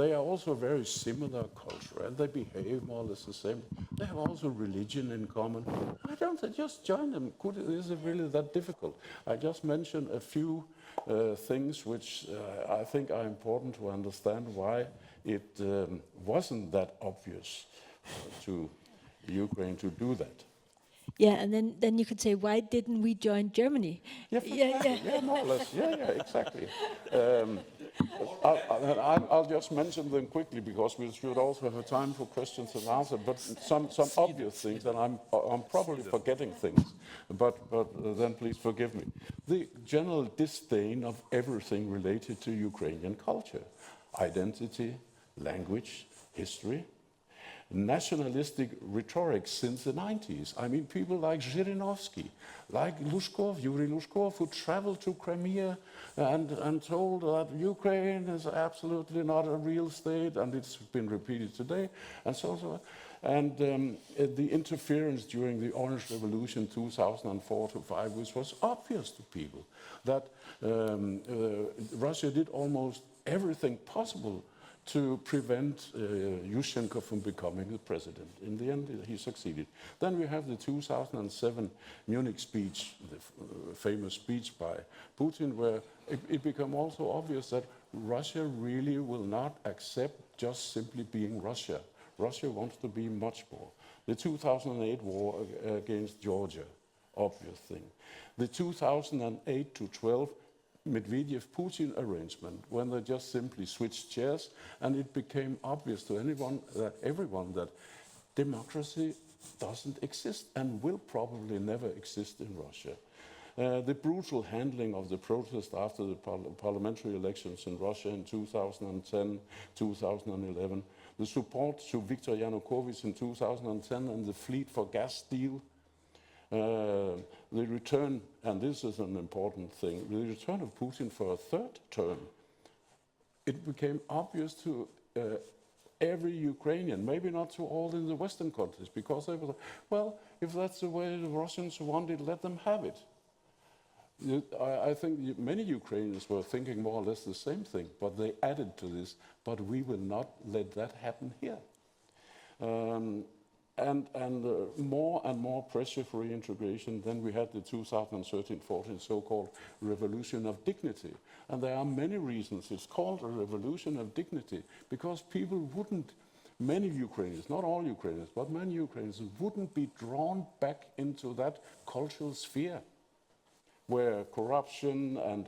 they are also very similar culture, and they behave more or less the same. They have also religion in common. Why don't they just join them? Is it really that difficult? I just mentioned a few things which I think are important to understand why it wasn't that obvious to Ukraine to do that. Yeah, and then you could say, why didn't we join Germany? Yeah, more or less. Yeah, exactly. I'll just mention them quickly because we should also have time for questions and answers. But some obvious things, and I'm probably forgetting things. But then please forgive me. The general disdain of everything related to Ukrainian culture, identity, language, history. Nationalistic rhetoric since the 90s. I mean, people like Zhirinovsky, like Lushkov, Yuri Lushkov, who traveled to Crimea and told that Ukraine is absolutely not a real state, and it's been repeated today, and so on. And the interference during the Orange Revolution 2004 to 5, which was obvious to people, that Russia did almost everything possible to prevent Yushchenko from becoming the president. In the end, he succeeded. Then we have the 2007 Munich speech, the famous speech by Putin, where it became also obvious that Russia really will not accept just simply being Russia. Russia wants to be much more. The 2008 war against Georgia, obvious thing. The 2008 to 12 Medvedev-Putin arrangement, when they just simply switched chairs, and it became obvious to everyone that democracy doesn't exist and will probably never exist in Russia. The brutal handling of the protest after the parliamentary elections in Russia in 2010, 2011, the support to Viktor Yanukovych in 2010 and the Fleet for Gas deal, the return, and this is an important thing, the return of Putin for a third term. It became obvious to every Ukrainian, maybe not to all in the Western countries, because they were, well, if that's the way the Russians want it, let them have it. I think many Ukrainians were thinking more or less the same thing, but they added to this, but we will not let that happen here. And more and more pressure for reintegration. Then we had the 2013-14 so-called revolution of dignity. And there are many reasons it's called a revolution of dignity, because people wouldn't, many Ukrainians, not all Ukrainians, but many Ukrainians wouldn't be drawn back into that cultural sphere where corruption and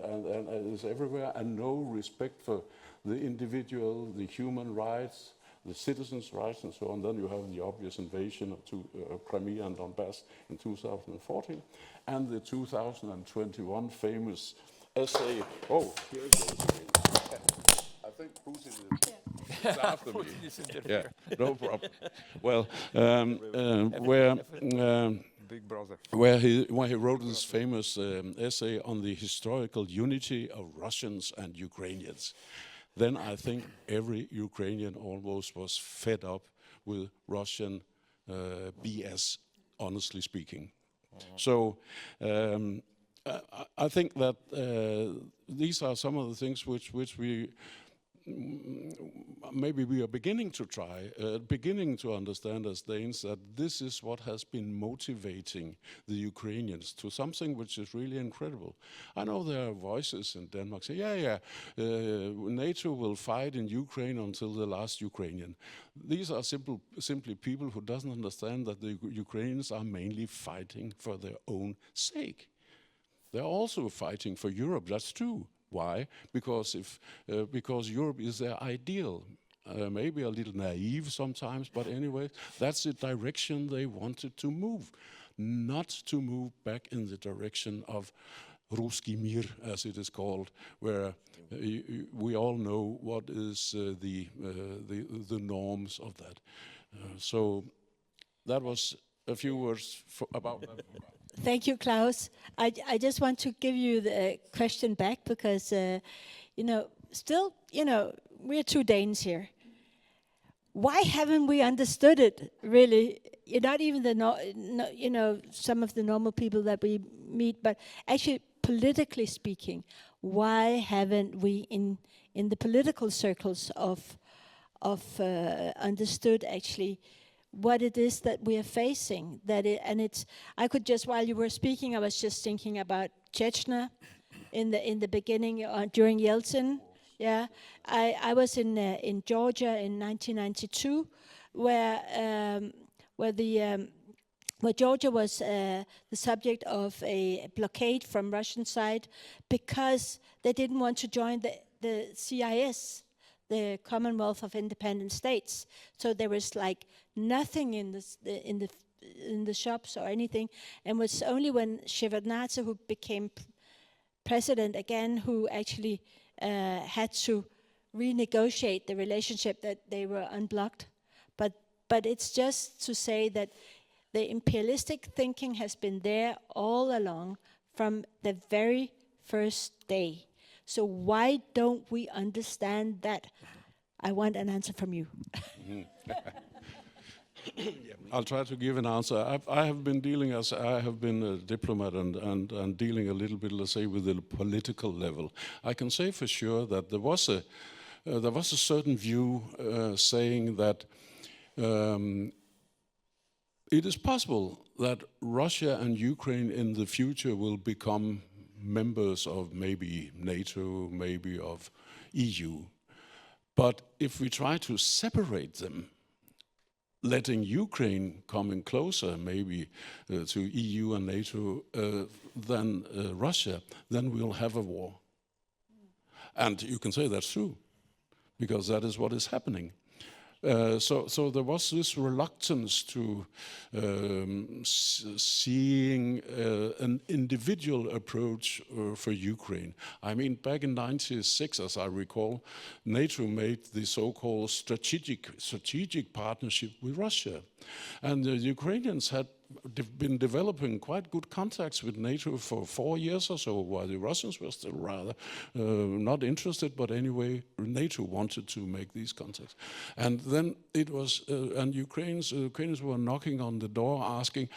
is everywhere, and no respect for the individual, the human rights, the citizens' rights, and so on. Then you have the obvious invasion of Crimea and Donbass in 2014, and the 2021 famous essay. Oh, here it goes again. I think Putin is after me. Yeah, no problem. Well, Big brother. where he wrote this famous essay on the historical unity of Russians and Ukrainians. then I think every Ukrainian almost was fed up with Russian BS, honestly speaking. So I think that these are some of the things which we maybe we are beginning to try, beginning to understand as Danes that this is what has been motivating the Ukrainians to something which is really incredible. I know there are voices in Denmark say, NATO will fight in Ukraine until the last Ukrainian. These are simply people who doesn't understand that the Ukrainians are mainly fighting for their own sake. They're also fighting for Europe, that's true. Why? Because Europe is their ideal. Maybe a little naive sometimes, but anyway, that's the direction they wanted to move. Not to move back in the direction of Ruski Mir, as it is called, where we all know what is the norms of that. So that was a few words about that. Thank you, Klaus. I just want to give you the question back because, still, we're two Danes here. Why haven't we understood it, really? Not even some of the normal people that we meet, but actually, politically speaking, why haven't we in the political circles of understood actually what it is that we are facing? I could just, while you were speaking, I was just thinking about Chechnya in the beginning during Yeltsin. Yeah, I was in Georgia in 1992, where Georgia was the subject of a blockade from Russian side because they didn't want to join the CIS, the Commonwealth of Independent States. So there was like nothing in the shops or anything, and it was only when Shevardnadze, who became president again, who actually had to renegotiate the relationship, that they were unblocked. But it's just to say that the imperialistic thinking has been there all along from the very first day. So why don't we understand that? I want an answer from you. I'll try to give an answer. I have been dealing I have been a diplomat and dealing a little bit, let's say, with the political level. I can say for sure that there was a certain view saying that it is possible that Russia and Ukraine in the future will become members of maybe NATO, maybe of EU. But if we try to separate them, letting Ukraine come in closer maybe to EU and NATO than Russia, then we'll have a war. And you can say that's true, because that is what is happening. So there was this reluctance to seeing an individual approach for Ukraine. I mean, back in '96, as I recall, NATO made the so-called strategic partnership with Russia. And the Ukrainians had been developing quite good contacts with NATO for 4 years or so, while the Russians were still rather not interested, but anyway, NATO wanted to make these contacts. And then it was, and Ukrainians were knocking on the door asking,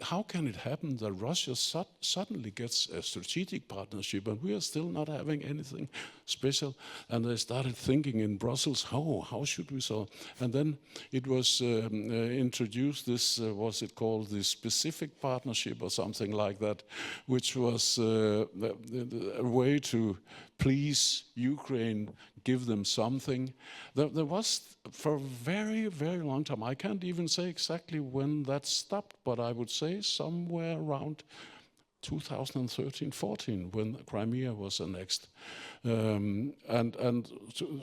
how can it happen that Russia suddenly gets a strategic partnership and we are still not having anything special? And they started thinking in Brussels, how should we solve? And then it was introduced this, what's it called, the specific partnership or something like that, which was a way to please Ukraine, give them something. There was, for a very, very long time, I can't even say exactly when that stopped, but I would say somewhere around 2013-14, when Crimea was annexed.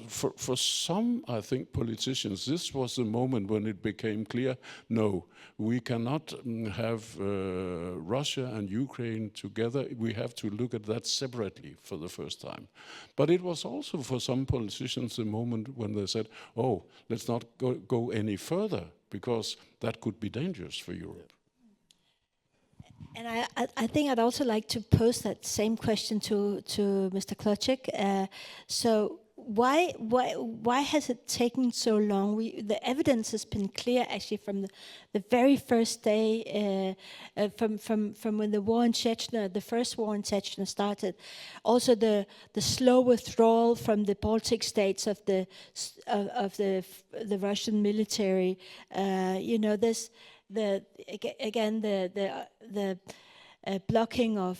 For some, I think, politicians, this was the moment when it became clear, no, we cannot have Russia and Ukraine together. We have to look at that separately for the first time. But it was also for some politicians the moment when they said, oh, let's not go any further, because that could be dangerous for Europe. And I think I'd also like to pose that same question to Mr. Klochik. So why has it taken so long? The evidence has been clear actually from the very first day, from when the war in Chechnya, the first war in Chechnya started. Also the slow withdrawal from the Baltic states of the Russian military. There's the blocking of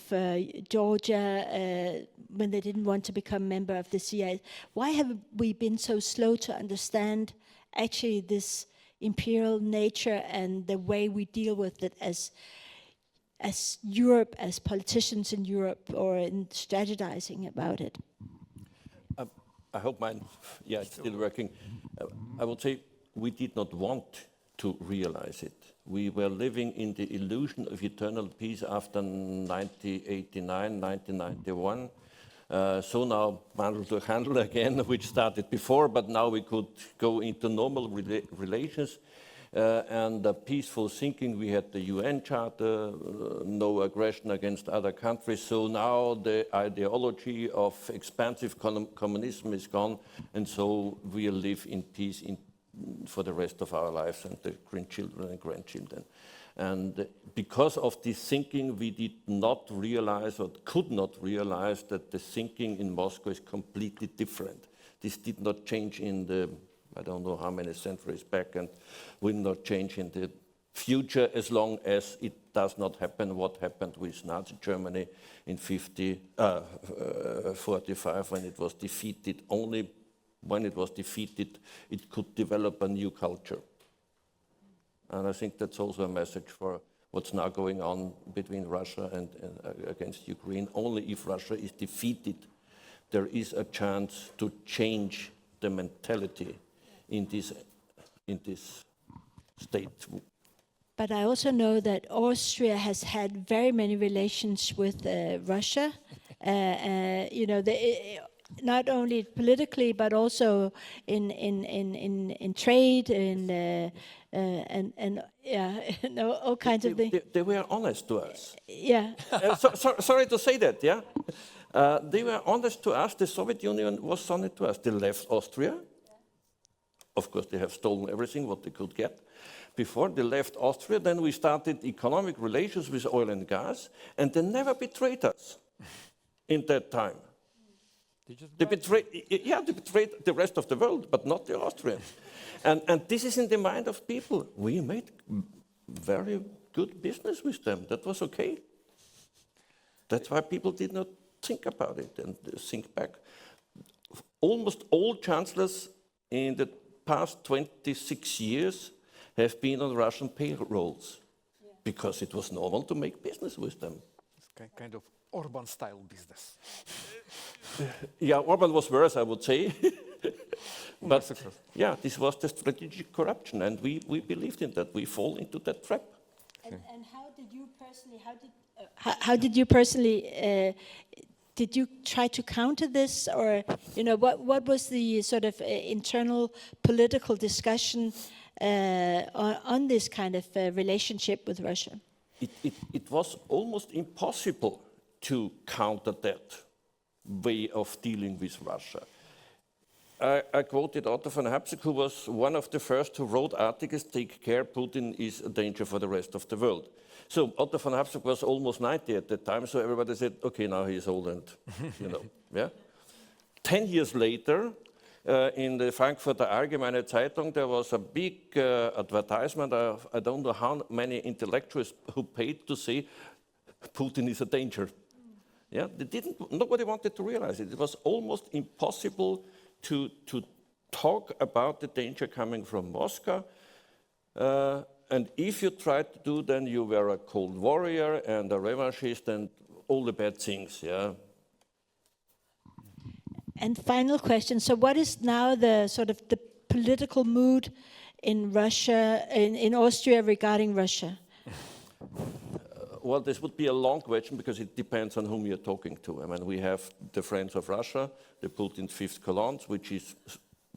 Georgia when they didn't want to become member of the CIA. Why have we been so slow to understand actually this imperial nature and the way we deal with it as Europe, as politicians in Europe, or in strategizing about it? I hope mine, yeah, it's still working. I would say we did not want to realize it. We were living in the illusion of eternal peace after 1989, 1991. So now Wandel durch Handel again, which started before, but now we could go into normal relations and peaceful thinking. We had the UN Charter, no aggression against other countries. So now the ideology of expansive communism is gone, and so we live in peace for the rest of our lives and the grandchildren and grandchildren. And because of this thinking, we did not realize or could not realize that the thinking in Moscow is completely different. This did not change in the, I don't know how many centuries back, and will not change in the future as long as it does not happen what happened with Nazi Germany in 45 when it was defeated. Only when it was defeated, it could develop a new culture. And I think that's also a message for what's now going on between Russia and against Ukraine. Only if Russia is defeated, there is a chance to change the mentality in this state. But I also know that Austria has had very many relations with Russia. Not only politically, but also in trade and all kinds of things. They were honest to us. Yeah. Sorry to say that, yeah. They were honest to us. The Soviet Union was honest to us. They left Austria. Of course, they have stolen everything what they could get. Before they left Austria, then we started economic relations with oil and gas, and they never betrayed us in that time. They betrayed the rest of the world, but not the Austrians. And this is in the mind of people. We made very good business with them. That was okay. That's why people did not think about it and think back. Almost all chancellors in the past 26 years have been on Russian payrolls because it was normal to make business with them. It's kind of Orban-style business. Yeah, Orban was worse, I would say. But yeah, this was the strategic corruption, and we believed in that. We fall into that trap. And how did you personally? Did you try to counter this, or what was the sort of internal political discussion on this kind of relationship with Russia? It was almost impossible to counter that way of dealing with Russia. I quoted Otto von Habsburg, who was one of the first who wrote articles, "Take care, Putin is a danger for the rest of the world." So Otto von Habsburg was almost 90 at that time, so everybody said, okay, now he's old and, yeah. 10 years later, in the Frankfurter Allgemeine Zeitung, there was a big advertisement. I don't know how many intellectuals who paid to say Putin is a danger. Yeah, nobody wanted to realize it. It was almost impossible to talk about the danger coming from Moscow. And if you tried to do, then you were a cold warrior and a revanchist and all the bad things, yeah. And final question. So what is now the sort of the political mood in Russia, in Austria regarding Russia? Well, this would be a long question because it depends on whom you're talking to. I mean, we have the Friends of Russia, the Putin's fifth columns, which is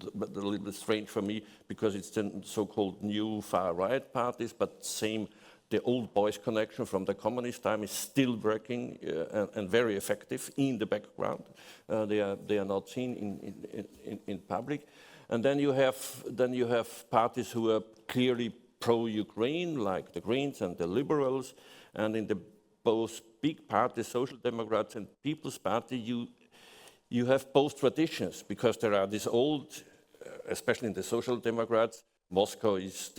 a little strange for me because it's the so-called new far-right parties, but same the old boys connection from the communist time is still working and very effective in the background. They are not seen in public. And then you have parties who are clearly pro-Ukraine, like the Greens and the Liberals, and in the both big parties, Social Democrats and People's Party, you have both traditions, because there are these old, especially in the Social Democrats, Moscow is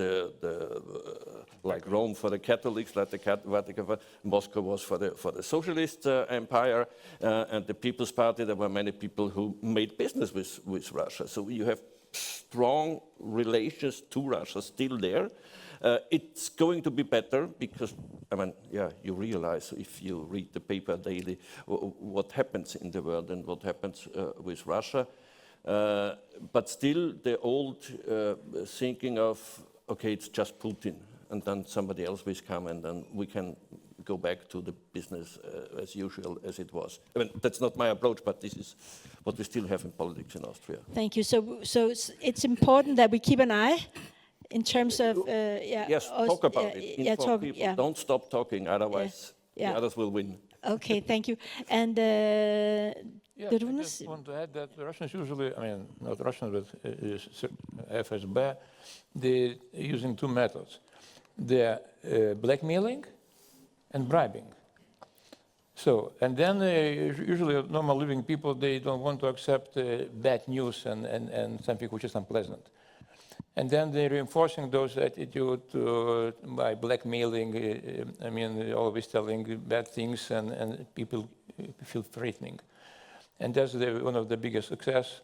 like Rome for the Catholics, like the Vatican. Moscow was for the socialist empire, and the People's Party. There were many people who made business with Russia. So you have strong relations to Russia still there. It's going to be better because, I mean, yeah, you realize if you read the paper daily what happens in the world and what happens with Russia. But still the old thinking of, okay, it's just Putin, and then somebody else will come, and then we can go back to the business as usual as it was. I mean, that's not my approach, but this is what we still have in politics in Austria. Thank you. So it's important that we keep an eye in terms of... yes, talk about it. Inform people. Yeah. Don't stop talking, otherwise the others will win. Okay, thank you. And I just want to add that the Russians usually, I mean, not Russians, but FSB, they're using two methods. They're blackmailing and bribing. So, and then usually normal living people, they don't want to accept bad news and something which is unpleasant. And then they're reinforcing those attitudes by blackmailing, I mean, always telling bad things, and people feel threatening. And that's one of the biggest success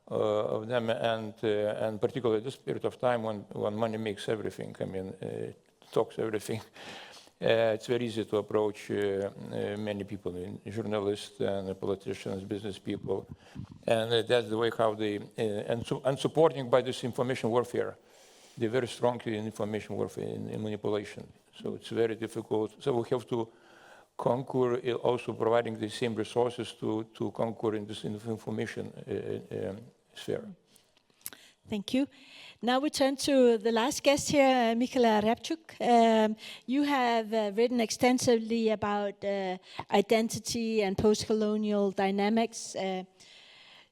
of them, and particularly this period of time when money makes everything, I mean, talks everything. It's very easy to approach many people, journalists and politicians, business people, and that's the way how they, and supporting by this information warfare. They're very strong in information warfare, in manipulation. So it's very difficult. So we have to conquer, also providing the same resources to conquer in this information sphere. Thank you. Now we turn to the last guest here, Mykola Riabchuk. You have written extensively about identity and post-colonial dynamics.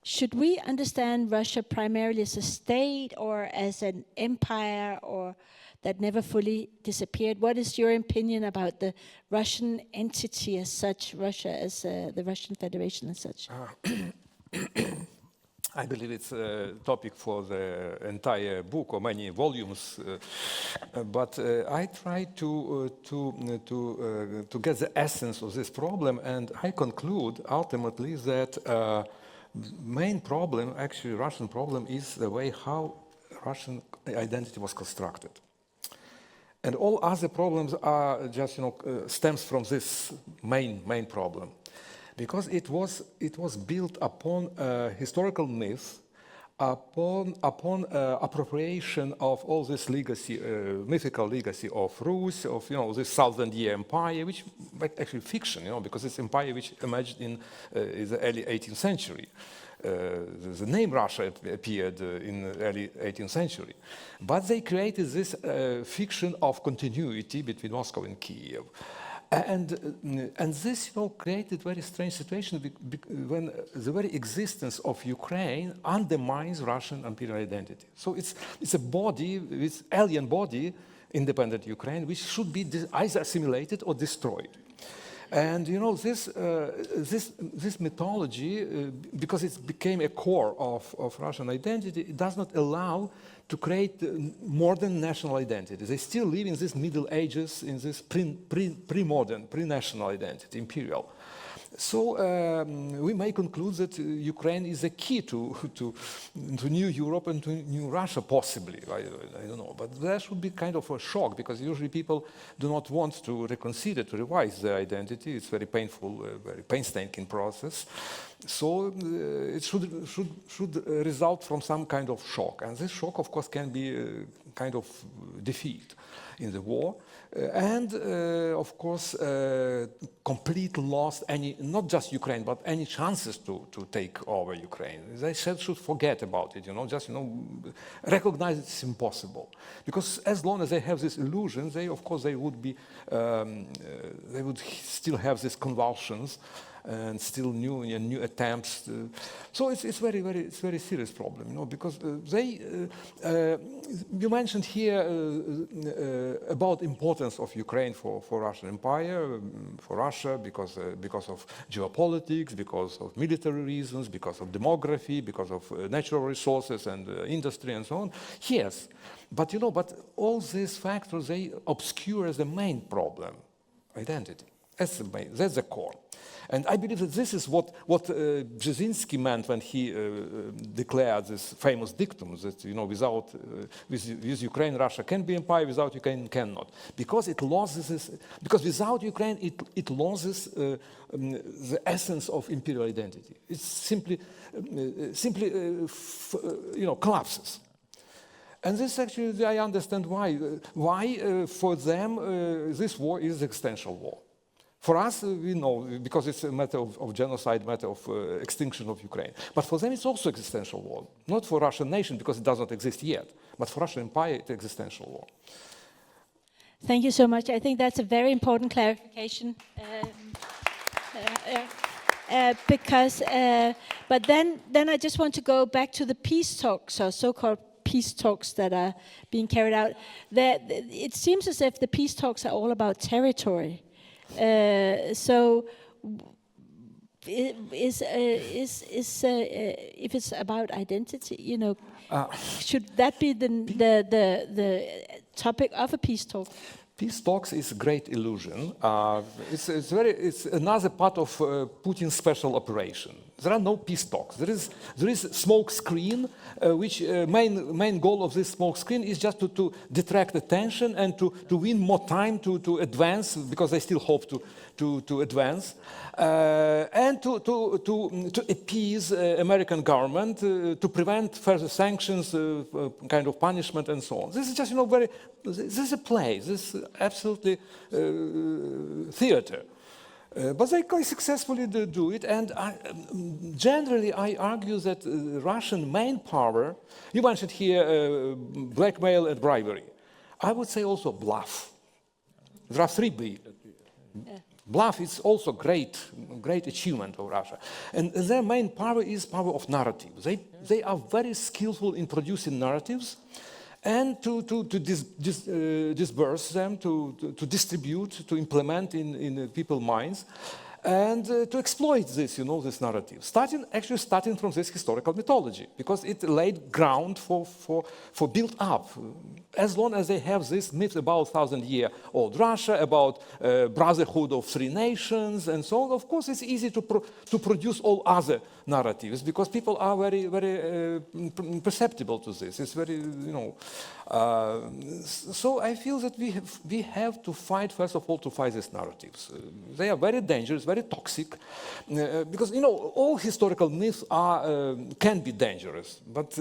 Should we understand Russia primarily as a state or as an empire, or that never fully disappeared? What is your opinion about the Russian entity as such, Russia as the Russian Federation as such? I believe it's a topic for the entire book or many volumes, but I try to get the essence of this problem, and I conclude ultimately that main problem, actually Russian problem, is the way how Russian identity was constructed. And all other problems are just, stems from this main problem. Because it was built upon historical myth, upon appropriation of all this legacy, mythical legacy of Rus, of this 1,000-year empire, which actually fiction, because it's empire which emerged in the early 18th century. The name Russia appeared in the early 18th century, but they created this fiction of continuity between Moscow and Kiev. And this, created very strange situation when the very existence of Ukraine undermines Russian imperial identity. So it's a body, it's alien body, independent Ukraine, which should be either assimilated or destroyed. And this mythology, because it became a core of Russian identity, it does not allow to create modern national identity. They still live in this Middle Ages, in this pre-modern, pre-national identity, imperial. So we may conclude that Ukraine is a key to new Europe and to new Russia, possibly. I don't know, but that should be kind of a shock, because usually people do not want to reconsider, to revise their identity. It's very painful, very painstaking process. So it should result from some kind of shock. And this shock, of course, can be a kind of defeat in the war. Of course, complete loss, not just Ukraine, but any chances to take over Ukraine. They should forget about it, recognize it's impossible. Because as long as they have this illusion, they would still have these convulsions and still new attempts. So it's very serious problem, because you mentioned here about importance of Ukraine for Russian Empire, for Russia, because of geopolitics, because of military reasons, because of demography, because of natural resources and industry and so on. Yes, but all these factors, they obscure the main problem, identity. That's the core. And I believe that this is what Brzezinski meant when he declared this famous dictum that with Ukraine, Russia can be empire, without Ukraine, cannot. Because it loses because without Ukraine, it loses the essence of imperial identity. It simply collapses. And this actually, I understand why. Why for them this war is existential war. For us, we know, because it's a matter of genocide, matter of extinction of Ukraine. But for them, it's also existential war. Not for Russian nation, because it does not exist yet. But for Russian empire, it's existential war. Thank you so much. I think that's a very important clarification. But then I just want to go back to the peace talks, or so-called peace talks that are being carried out. It seems as if the peace talks are all about territory. So, if it's about identity, should that be the topic of a peace talk? Peace talks is a great illusion. It's another part of Putin's special operation. There are no peace talks. There is smoke screen, which main goal of this smoke screen is just to detract attention and to win more time to advance, because they still hope to advance, and to appease American government, to prevent further sanctions, kind of punishment and so on. This is just this is a play. This is absolutely theater. But they quite successfully do it, and generally I argue that Russian main power, you mentioned here blackmail and bribery. I would say also bluff. There are three B. Bluff is also great achievement of Russia. And their main power is power of narrative. They are very skillful in producing narratives, and to disperse them, to distribute, to implement in people's minds, and to exploit this, this narrative. Starting from this historical mythology, because it laid ground for build up. As long as they have this myth about 1,000-year-old Russia, about brotherhood of three nations, and so on, of course, it's easy to produce all other narratives, because people are very, very perceptible to this. It's very, So I feel that we have to fight, first of all, to fight these narratives. They are very dangerous, very toxic, because all historical myths can be dangerous. But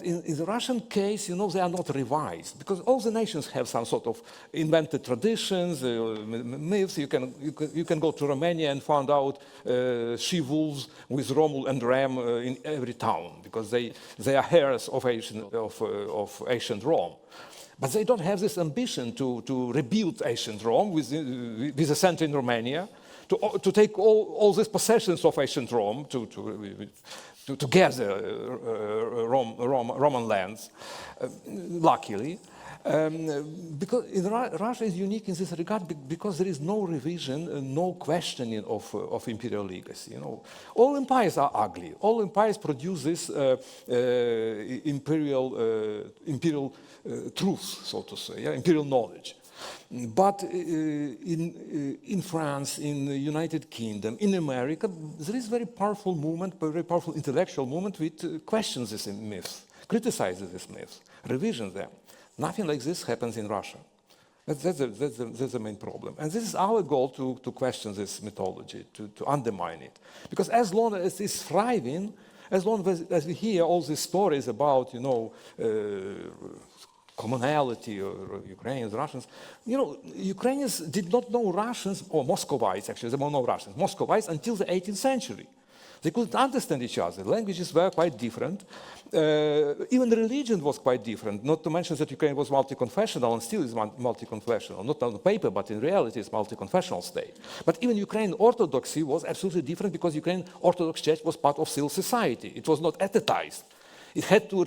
in the Russian case, they are not revised, because all the nations have some sort of invented traditions, myths. You can go to Romania and find out she-wolves with Romul and Rem in every town, because they are heirs of ancient Rome. But they don't have this ambition to rebuild ancient Rome with a center in Romania, to take all these possessions of ancient Rome, to gather Roman lands, luckily. Because Russia is unique in this regard, because there is no revision, no questioning of imperial legacy. All empires are ugly. All empires produce this imperial truth, so to say, imperial knowledge. But in France, in the United Kingdom, in America, there is very powerful movement, very powerful intellectual movement which questions this myth, criticizes this myth, revisions them. Nothing like this happens in Russia. That's the main problem. And this is our goal to question this mythology, to undermine it. Because as long as it's thriving, as long as we hear all these stories about, commonality or Ukrainians, Russians, Ukrainians did not know Russians, or Muscovites actually, they don't know Russians, Muscovites until the 18th century. They couldn't understand each other. Languages were quite different. Even religion was quite different, not to mention that Ukraine was multi-confessional and still is multi-confessional, not on paper, but in reality it's multi-confessional state. But even Ukrainian Orthodoxy was absolutely different because Ukrainian Orthodox Church was part of civil society. It was not etatized. It had to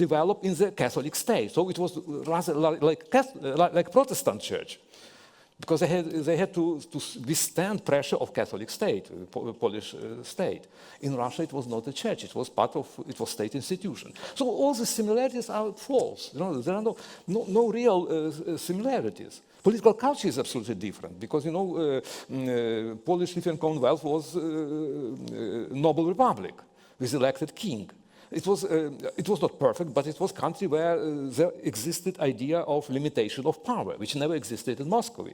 develop in the Catholic state. So it was rather like Protestant church, because they had to withstand pressure of Catholic state, Polish state. In Russia, it was not a church; it was state institution. So all the similarities are false. There are no real similarities. Political culture is absolutely different because Polish-Lithuanian Commonwealth was a noble republic with elected king. It was not perfect, but it was a country where there existed idea of limitation of power, which never existed in Moscow.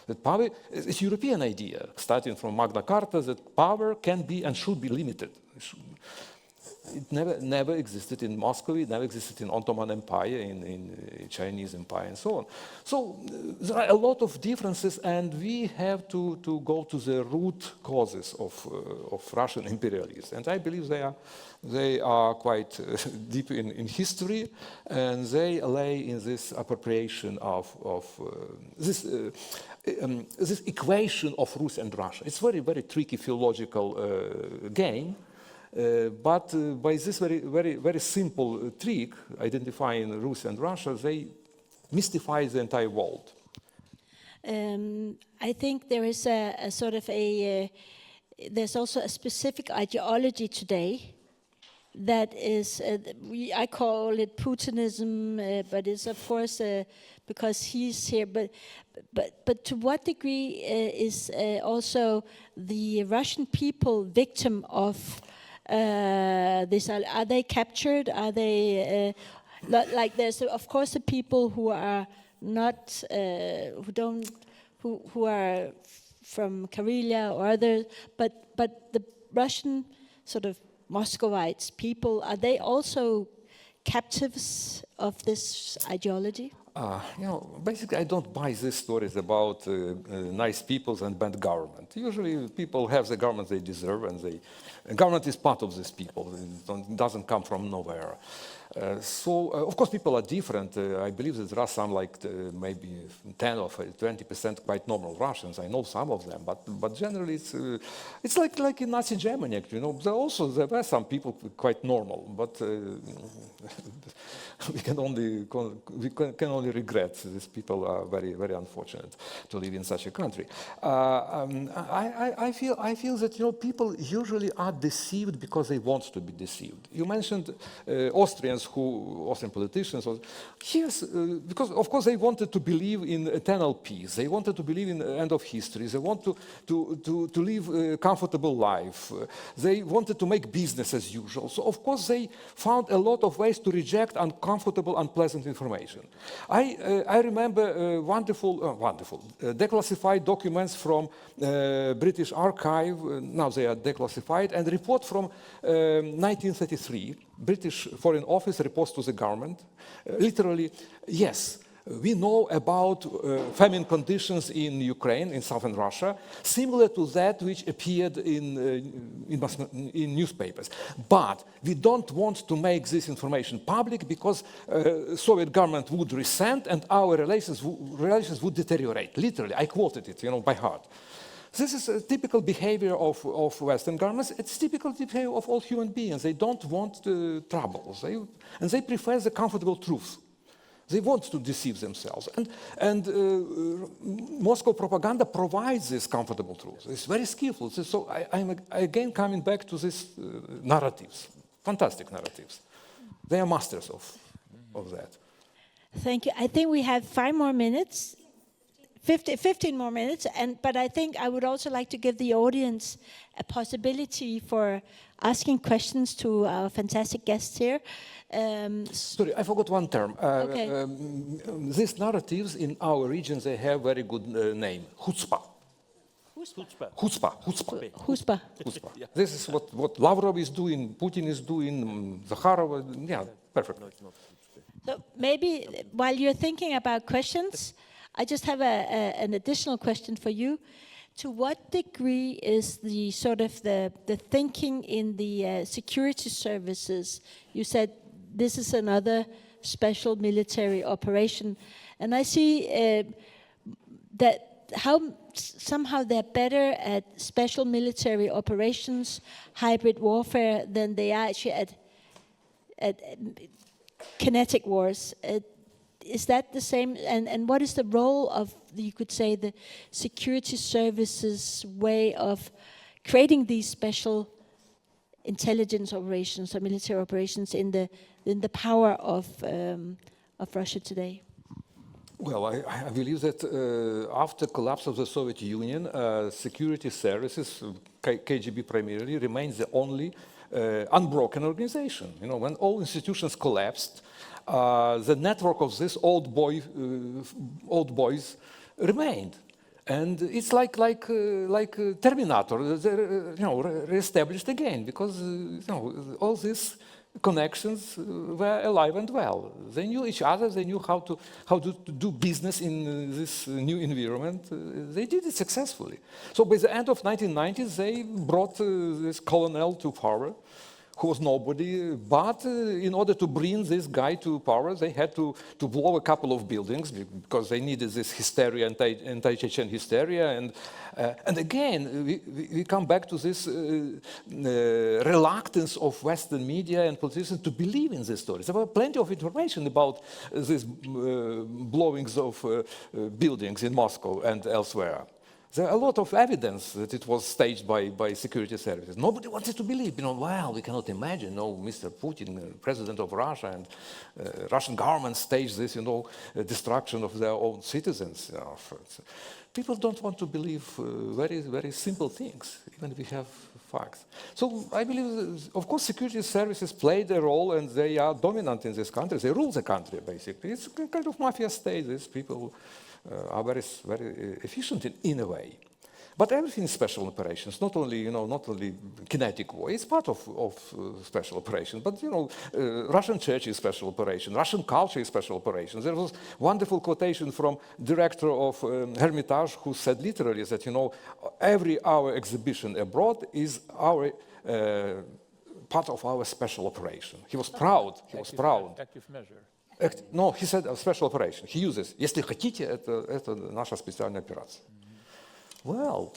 That power is a European idea, starting from Magna Carta, that power can be and should be limited. It never existed in Moscow, it never existed in Ottoman Empire, in Chinese Empire, and so on. So there are a lot of differences, and we have to go to the root causes of Russian imperialism. And I believe they are quite deep in history, and they lay in this appropriation of this equation of Rus and Russia. It's very, very tricky theological game. But by this very simple trick, identifying Rus and Russia, they mystify the entire world. I think there is a sort of there's also a specific ideology today that is, I call it Putinism, but it's of course because he's here. But to what degree is also the Russian people victim of this? Are they captured? Are they like there's of course the people who are not who are from Karelia or others, but the Russian sort of Muscovites people, are they also captives of this ideology? Basically, I don't buy these stories about nice peoples and bad government. Usually, people have the government they deserve, and government is part of these people. It doesn't come from nowhere. Of course, people are different. I believe that there are some, like maybe 10 or 20% quite normal Russians. I know some of them, but generally it's like in Nazi Germany. Actually, there were some people quite normal, but we can only regret these people are very, very unfortunate to live in such a country. I feel that people usually are deceived because they want to be deceived. You mentioned Austrian politicians. Yes, because of course they wanted to believe in eternal peace. They wanted to believe in the end of history. They want to live a comfortable life. They wanted to make business as usual. So of course they found a lot of ways to reject uncomfortable, unpleasant information. I remember wonderful declassified documents from British archive. Now they are declassified, and report from 1933. British Foreign Office reports to the government, literally, yes, we know about famine conditions in Ukraine, in southern Russia, similar to that which appeared in newspapers. But we don't want to make this information public because Soviet government would resent and our relations would deteriorate. Literally, I quoted it, by heart. This is a typical behavior of Western governments. It's typical behavior of all human beings. They don't want troubles, and they prefer the comfortable truth. They want to deceive themselves. And Moscow propaganda provides this comfortable truth. It's very skillful. So I'm again coming back to these narratives, fantastic narratives. They are masters of that. Thank you. I think we have 5 more minutes. 15 more minutes, but I think I would also like to give the audience a possibility for asking questions to our fantastic guests here. Sorry, I forgot one term. Okay. These narratives in our regions, they have very good name. Chutzpah. Huspa. This is what Lavrov is doing, Putin is doing, Zakharov. Yeah, perfect. So maybe while you're thinking about questions, I just have an additional question for you. To what degree is the sort of the thinking in the security services? You said this is another special military operation, and I see that how somehow they're better at special military operations, hybrid warfare, than they are actually at kinetic wars. Is that the same? And what is the role of, you could say, the security services way of creating these special intelligence operations or military operations in the power of Russia today? Well, I believe that after collapse of the Soviet Union, security services, KGB primarily, remains the only unbroken organization. You know, when all institutions collapsed, the network of these old boys remained, and it's like Terminator, reestablished again, because all these connections were alive and well. They knew each other. They knew how to do business in this new environment. They did it successfully. So by the end of 1990s, they brought this colonel to power, who was nobody. But in order to bring this guy to power, they had to blow a couple of buildings, because they needed this hysteria, anti-Chechen hysteria. And again, we come back to this reluctance of Western media and politicians to believe in these stories. There were plenty of information about these blowings of buildings in Moscow and elsewhere. There are a lot of evidence that it was staged by security services. Nobody wanted to believe. Well, we cannot imagine. Mr. Putin, president of Russia, and Russian government staged this, destruction of their own citizens. People don't want to believe very, very simple things, even if we have facts. So I believe, of course, security services played a role, and they are dominant in this country. They rule the country, basically. It's a kind of mafia state. These people are very, very efficient in a way. But everything is special operations, not only kinetic war. It's part of special operations. But Russian church is special operation. Russian culture is special operations. There was wonderful quotation from director of Hermitage, who said literally that every our exhibition abroad is our part of our special operation. He was proud. He was proud. Active measure. No, he said a special operation. He uses. Если хотите, это наша специальная операция. Well,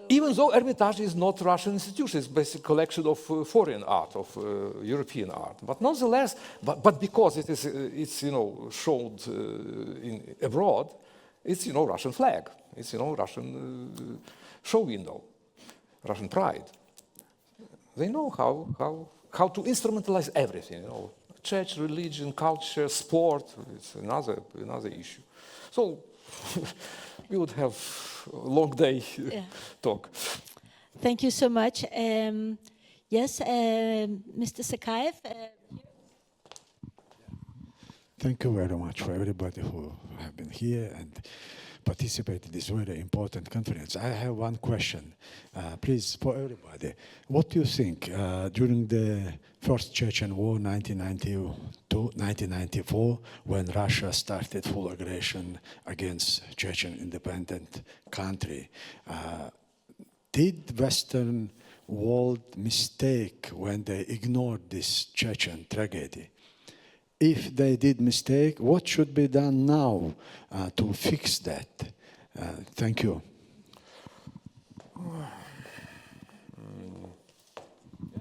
even though Hermitage is not Russian institution, it's basically a collection of foreign art, of European art. But nonetheless, but because it's showed abroad, it's Russian flag. It's Russian show window, Russian pride. They know how to instrumentalize everything. Church, religion, culture, sport. It's another issue. So we would have a long day talk. Thank you so much. Yes, Mr. Sakaev. Thank you very much for everybody who have been here and participated in this very important conference. I have one question, please, for everybody. What do you think during the First Chechen War, 1992-1994, when Russia started full aggression against Chechen independent country, did Western world mistake when they ignored this Chechen tragedy? If they did mistake, what should be done now to fix that? Thank you.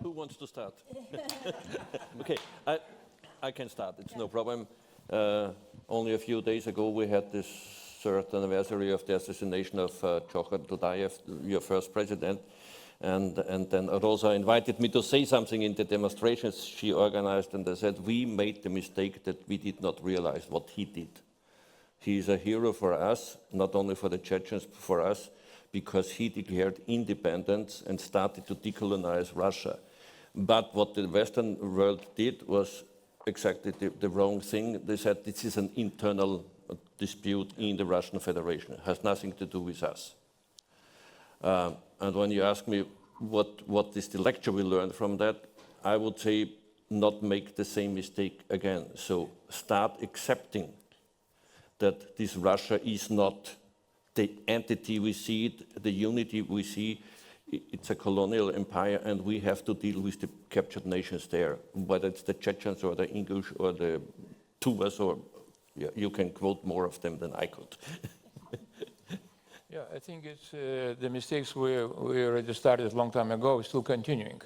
Who wants to start? Okay, I can start. It's no problem. Only a few days ago, we had this third anniversary of the assassination of Djokhar Dudayev, your first president. And then Rosa invited me to say something in the demonstrations she organized, and I said, we made the mistake that we did not realize what he did. He is a hero for us, not only for the Chechens, but for us, because he declared independence and started to decolonize Russia. But what the Western world did was exactly the wrong thing. They said this is an internal dispute in the Russian Federation. It has nothing to do with us. And when you ask me what is the lecture we learned from that, I would say not make the same mistake again. So start accepting that this Russia is not the entity we see it, the unity we see. It's a colonial empire, and we have to deal with the captured nations there, whether it's the Chechens or the English or the Tuvas, or you can quote more of them than I could. Yeah, I think it's the mistakes we already started a long time ago, still continuing.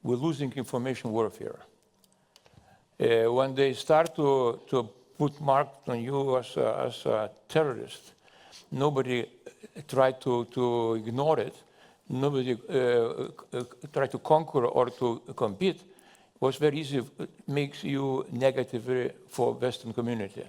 We're losing information warfare. When they start to put mark on you as a terrorist, nobody tried to ignore it. Nobody tried to conquer or to compete. It was very easy. It makes you negative for Western community.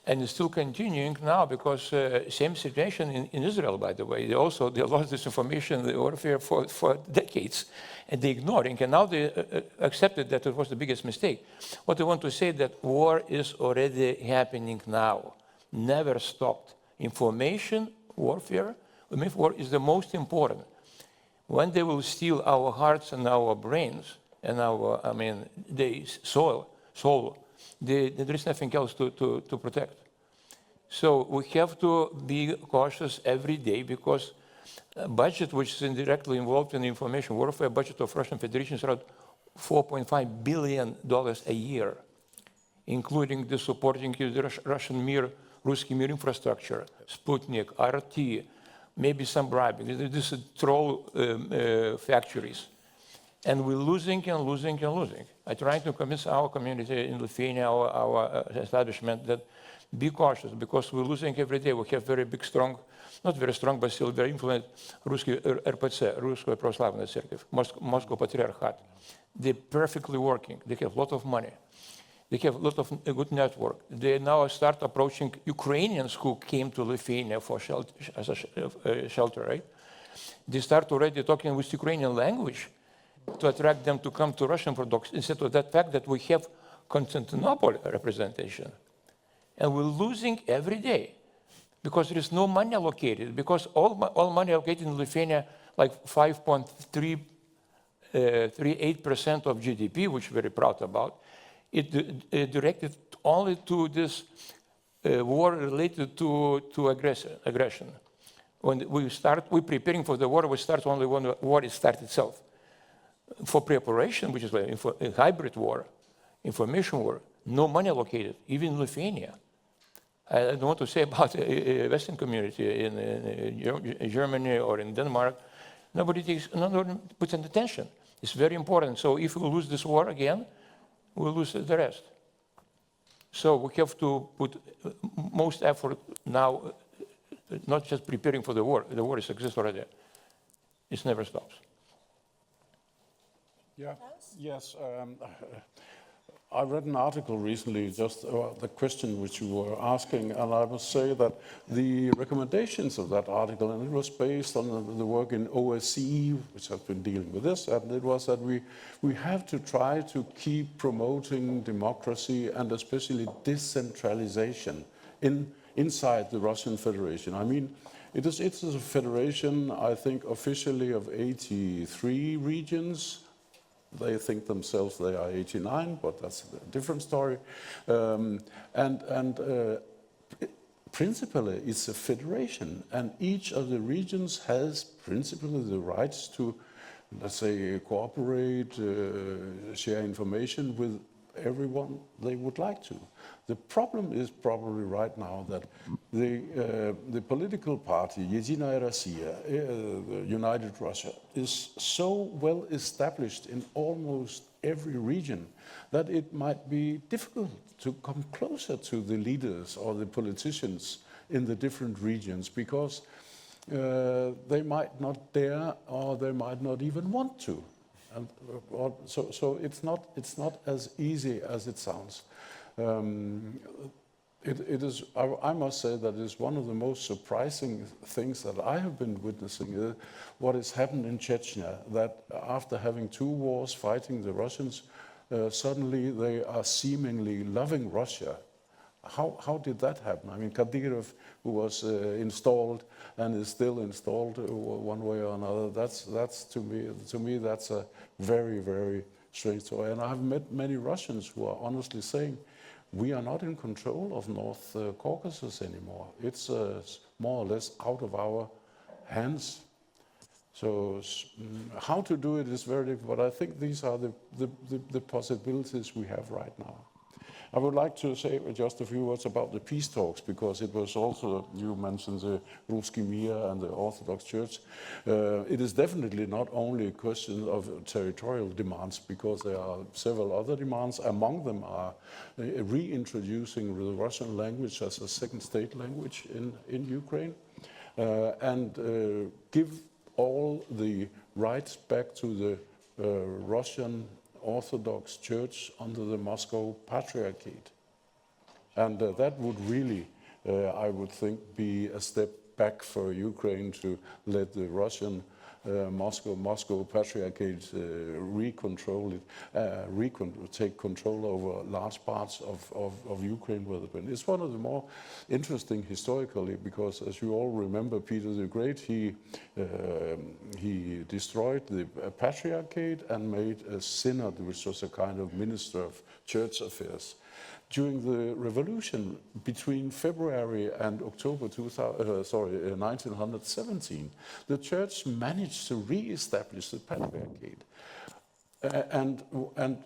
And it's still continuing now because same situation in Israel, by the way. They lost this information, the warfare for decades, and they ignored it. And now they accepted that it was the biggest mistake. What I want to say that war is already happening now, never stopped. Information warfare, war is the most important. When they will steal our hearts and our brains and our, the soul, there is nothing else to protect. So we have to be cautious every day because budget which is indirectly involved in information warfare, budget of Russian Federation is around $4.5 billion a year, including the supporting the Russian Mir, Ruski Mir infrastructure, Sputnik, RT, maybe some bribing. This is troll factories. And we're losing and losing and losing. I try to convince our community in Lithuania, our establishment, that be cautious because we're losing every day. We have very big, strong, not very strong, but still very influential RPC, Ruskaya Pravoslavnaya Cerkev, Moscow Patriarchat. They're perfectly working. They have a lot of money. They have a lot of a good network. They now start approaching Ukrainians who came to Lithuania for shelter, as a shelter, right? They start already talking with Ukrainian language to attract them to come to Russian products instead of that fact that we have Constantinople representation. And we're losing every day because there is no money allocated, because all money allocated in Lithuania, like 5.38% of GDP, which we're very proud about, it directed only to this war related to aggression. When we're preparing for the war, we start only when the war is started itself. For preparation, which is like a hybrid war, information war, no money allocated, even in Lithuania. I don't want to say about a Western community in Germany or in Denmark. Nobody puts any attention. It's very important. So if we lose this war again, we'll lose the rest. So we have to put most effort now, not just preparing for the war. The war exists already. It never stops. Yeah. Yes. I read an article recently just about the question which you were asking, and I must say that the recommendations of that article, and it was based on the work in OSCE, which has been dealing with this, and it was that we have to try to keep promoting democracy and especially decentralization inside the Russian Federation. I mean, it's a federation, I think, officially of 83 regions. They think themselves they are 89, but that's a different story. Principally, it's a federation, and each of the regions has principally the rights to, let's say, cooperate, share information with everyone they would like to. The problem is probably right now that the political party, Единая Россия, United Russia, is so well established in almost every region that it might be difficult to come closer to the leaders or the politicians in the different regions because they might not dare or they might not even want to. And, so it's not as easy as it sounds. It is, I must say that is one of the most surprising things that I have been witnessing, what has happened in Chechnya, that after having 2 wars fighting the Russians, suddenly they are seemingly loving Russia. How did that happen? I mean, Kadyrov, who was installed and is still installed one way or another, that's to me that's a very, very strange story. And I've met many Russians who are honestly saying, we are not in control of North Caucasus anymore. It's more or less out of our hands. So how to do it is very difficult, but I think these are the possibilities we have right now. I would like to say just a few words about the peace talks, because it was also, you mentioned the Ruski Mir and the Orthodox Church. It is definitely not only a question of territorial demands, because there are several other demands. Among them are reintroducing the Russian language as a second state language in Ukraine, and give all the rights back to the Russian Orthodox Church under the Moscow Patriarchate. And that would really, I would think, be a step back for Ukraine to let the Russian Moscow Patriarchate take control over large parts of Ukraine where they've been. It's one of the more interesting historically, because as you all remember, Peter the Great, he destroyed the Patriarchate and made a synod, which was a kind of minister of church affairs. During the revolution between February and October 1917, the church managed to re-establish the Patriarchate. And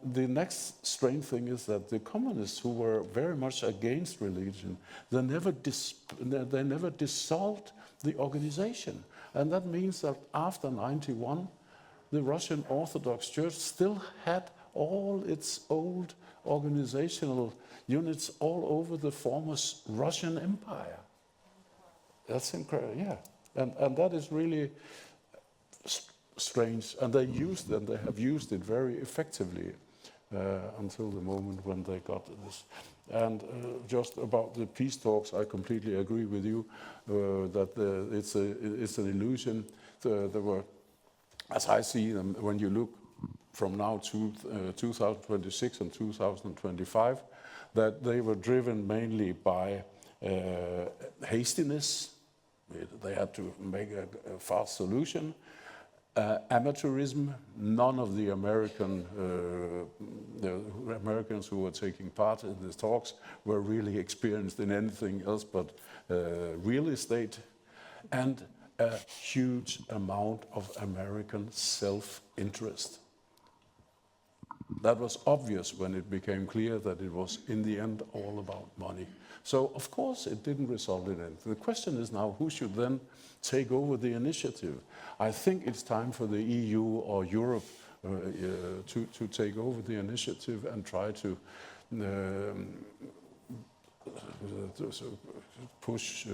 the next strange thing is that the communists, who were very much against religion, they never dissolved the organization. And that means that after 91, the Russian Orthodox Church still had all its old organizational units all over the former Russian Empire. That's incredible, yeah. And that is really strange. And they have used it very effectively until the moment when they got this. And just about the peace talks, I completely agree with you that it's an illusion. There were, as I see them, when you look from now to 2026 and 2025, that they were driven mainly by hastiness. They had to make a fast solution. Amateurism. None of the Americans who were taking part in these talks were really experienced in anything else but real estate, and a huge amount of American self-interest. That was obvious when it became clear that it was, in the end, all about money. So, of course, it didn't result in anything. The question is now, who should then take over the initiative? I think it's time for the EU or Europe to take over the initiative and try to push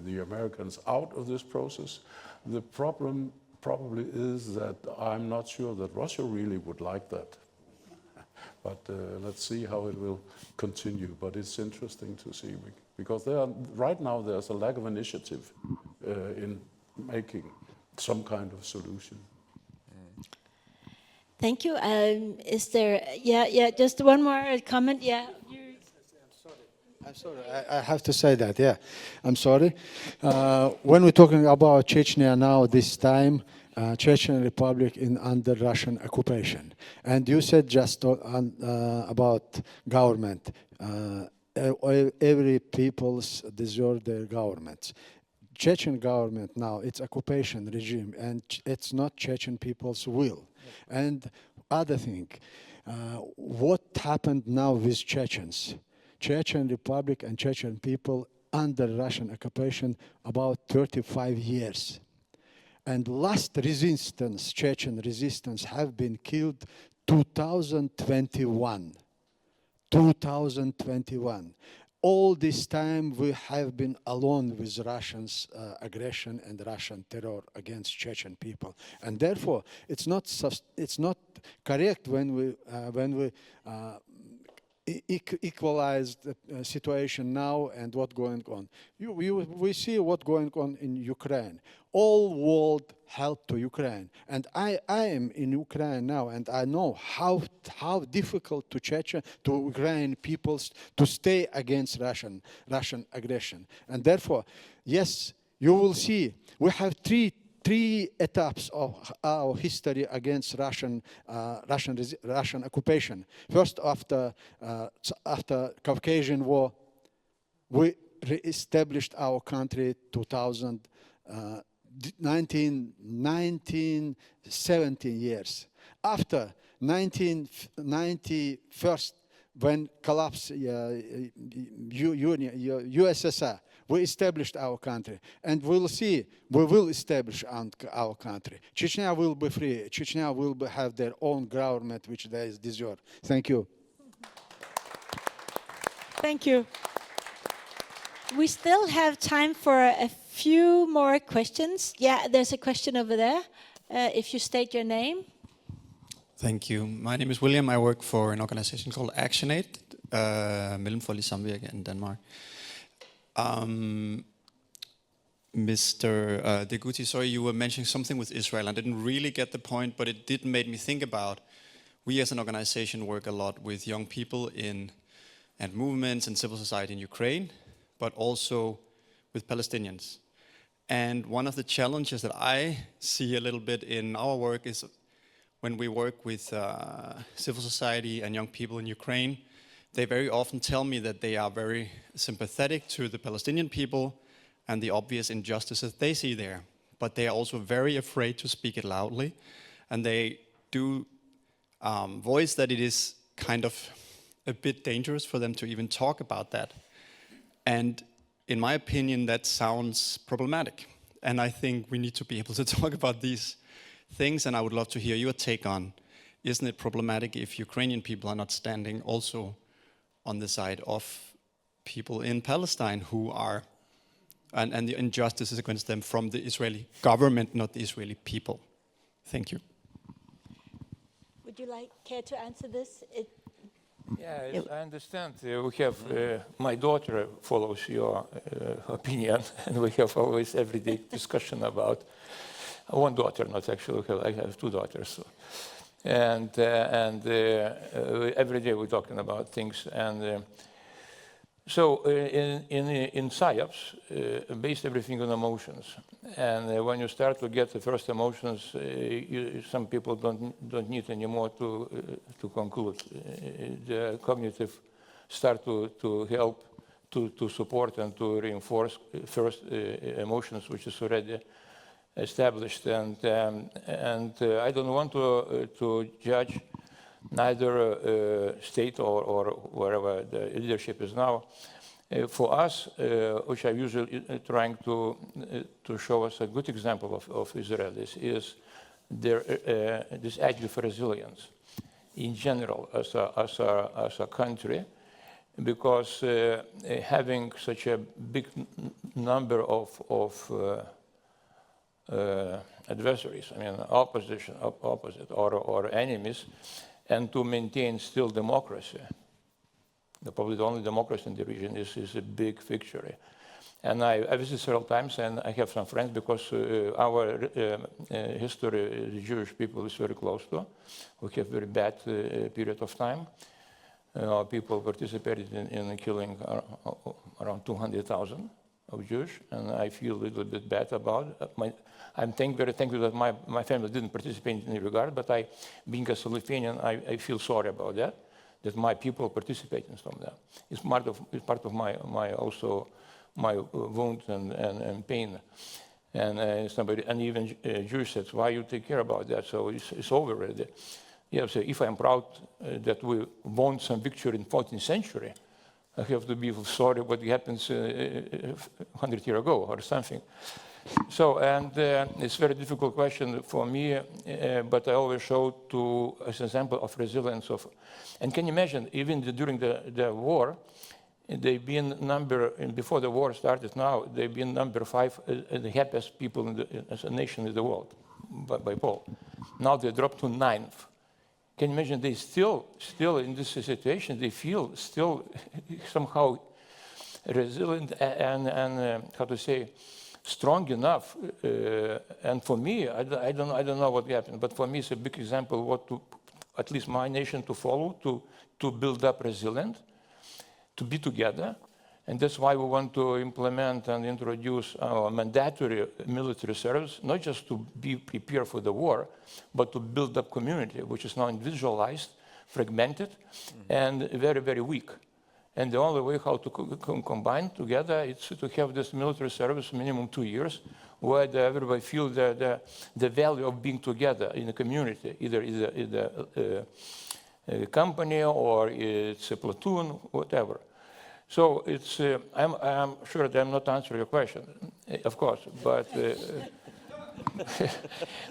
the Americans out of this process. The problem probably is that I'm not sure that Russia really would like that. But let's see how it will continue. But it's interesting to see, because right now there's a lack of initiative in making some kind of solution. Thank you. Is there, just one more comment, I'm sorry, I have to say that, yeah. I'm sorry. When we're talking about Chechnya now, this time, Chechen Republic under Russian occupation. And you said just about government. Every peoples deserve their governments. Chechen government now, it's occupation regime, and it's not Chechen people's will. And other thing, what happened now with Chechens? Chechen Republic and Chechen people under Russian occupation about 35 years. And last resistance, Chechen resistance, have been killed 2021. 2021. All this time we have been alone with Russians' aggression and Russian terror against Chechen people, and therefore it's not correct when we equalized situation now and what's going on. We see what's going on in Ukraine. All world help to Ukraine. And I am in Ukraine now, and I know how difficult to Chechen, to Ukrainian peoples to stay against Russian aggression. And therefore, yes, you will see, we have three etaps of our history against Russian occupation. First, after Caucasian War, we re-established our country 1917 years. After 1991, when collapsed USSR, we established our country, and we'll see, we will establish our country. Chechnya will be free. Chechnya will have their own government, which they deserve. Thank you. Thank you. We still have time for a few more questions. Yeah, there's a question over there. If you state your name. Thank you. My name is William. I work for an organization called ActionAid, Mellemfolkelig Samvirke in Denmark. Mr. Deguti, sorry, you were mentioning something with Israel. I didn't really get the point, but it did make me think about, we as an organization work a lot with young people and movements and civil society in Ukraine, but also with Palestinians. And one of the challenges that I see a little bit in our work is when we work with civil society and young people in Ukraine, they very often tell me that they are very sympathetic to the Palestinian people and the obvious injustices they see there. But they are also very afraid to speak it loudly. And they do voice that it is kind of a bit dangerous for them to even talk about that. And in my opinion, that sounds problematic. And I think we need to be able to talk about these things. And I would love to hear your take on, isn't it problematic if Ukrainian people are not standing also on the side of people in Palestine who are, and the injustices against them from the Israeli government, not the Israeli people? Thank you. Would you care to answer this? Yeah, I understand. We have, my daughter follows your opinion, and we have always everyday discussion about, one daughter, not actually, I have two daughters. So. And every day we're talking about things. And so in psyops, based everything on emotions. And when you start to get the first emotions, some people don't need anymore to conclude. The cognitive start to help, to support and to reinforce first emotions, which is already established. And I don't want to judge neither state or wherever the leadership is now. For us, which I'm usually trying to show us a good example of Israelis, is this attitude for resilience in general as a country, because having such a big number of adversaries, I mean opposite or enemies, and to maintain still democracy. Probably the only democracy in the region is a big victory. And I visited several times, and I have some friends because our history, the Jewish people, is very close to. We have very bad period of time. Our people participated in killing around 200,000 of Jews, and I feel a little bit bad about it. I'm very thankful that my family didn't participate in any regard, but being a Lithuanian, I feel sorry about that my people participate in some of that. It's part of my wound and pain. And somebody, and even Jews said, why you take care about that? So it's over already. Yeah, so if I'm proud that we won some victory in 14th century, I have to be sorry what happens 100 years ago or something. So, and it's a very difficult question for me, but I always show as an example of resilience of, and can you imagine, even during the war, they've been before the war started now, they've been number 5 the happiest people as a nation in the world by poll. Now they dropped to 9th can you imagine they still in this situation, they feel still somehow resilient and how to say, strong enough. And for me, I don't know what happened, but for me it's a big example what to, at least my nation to follow, to build up resilience, to be together. And that's why we want to implement and introduce mandatory military service, not just to be prepared for the war, but to build up community, which is now individualized, fragmented, and very, very weak. And the only way how to combine together is to have this military service minimum 2 years, where everybody feels the value of being together in a community, either a company or it's a platoon, whatever. So it's, I'm sure that I'm not answering your question, of course, but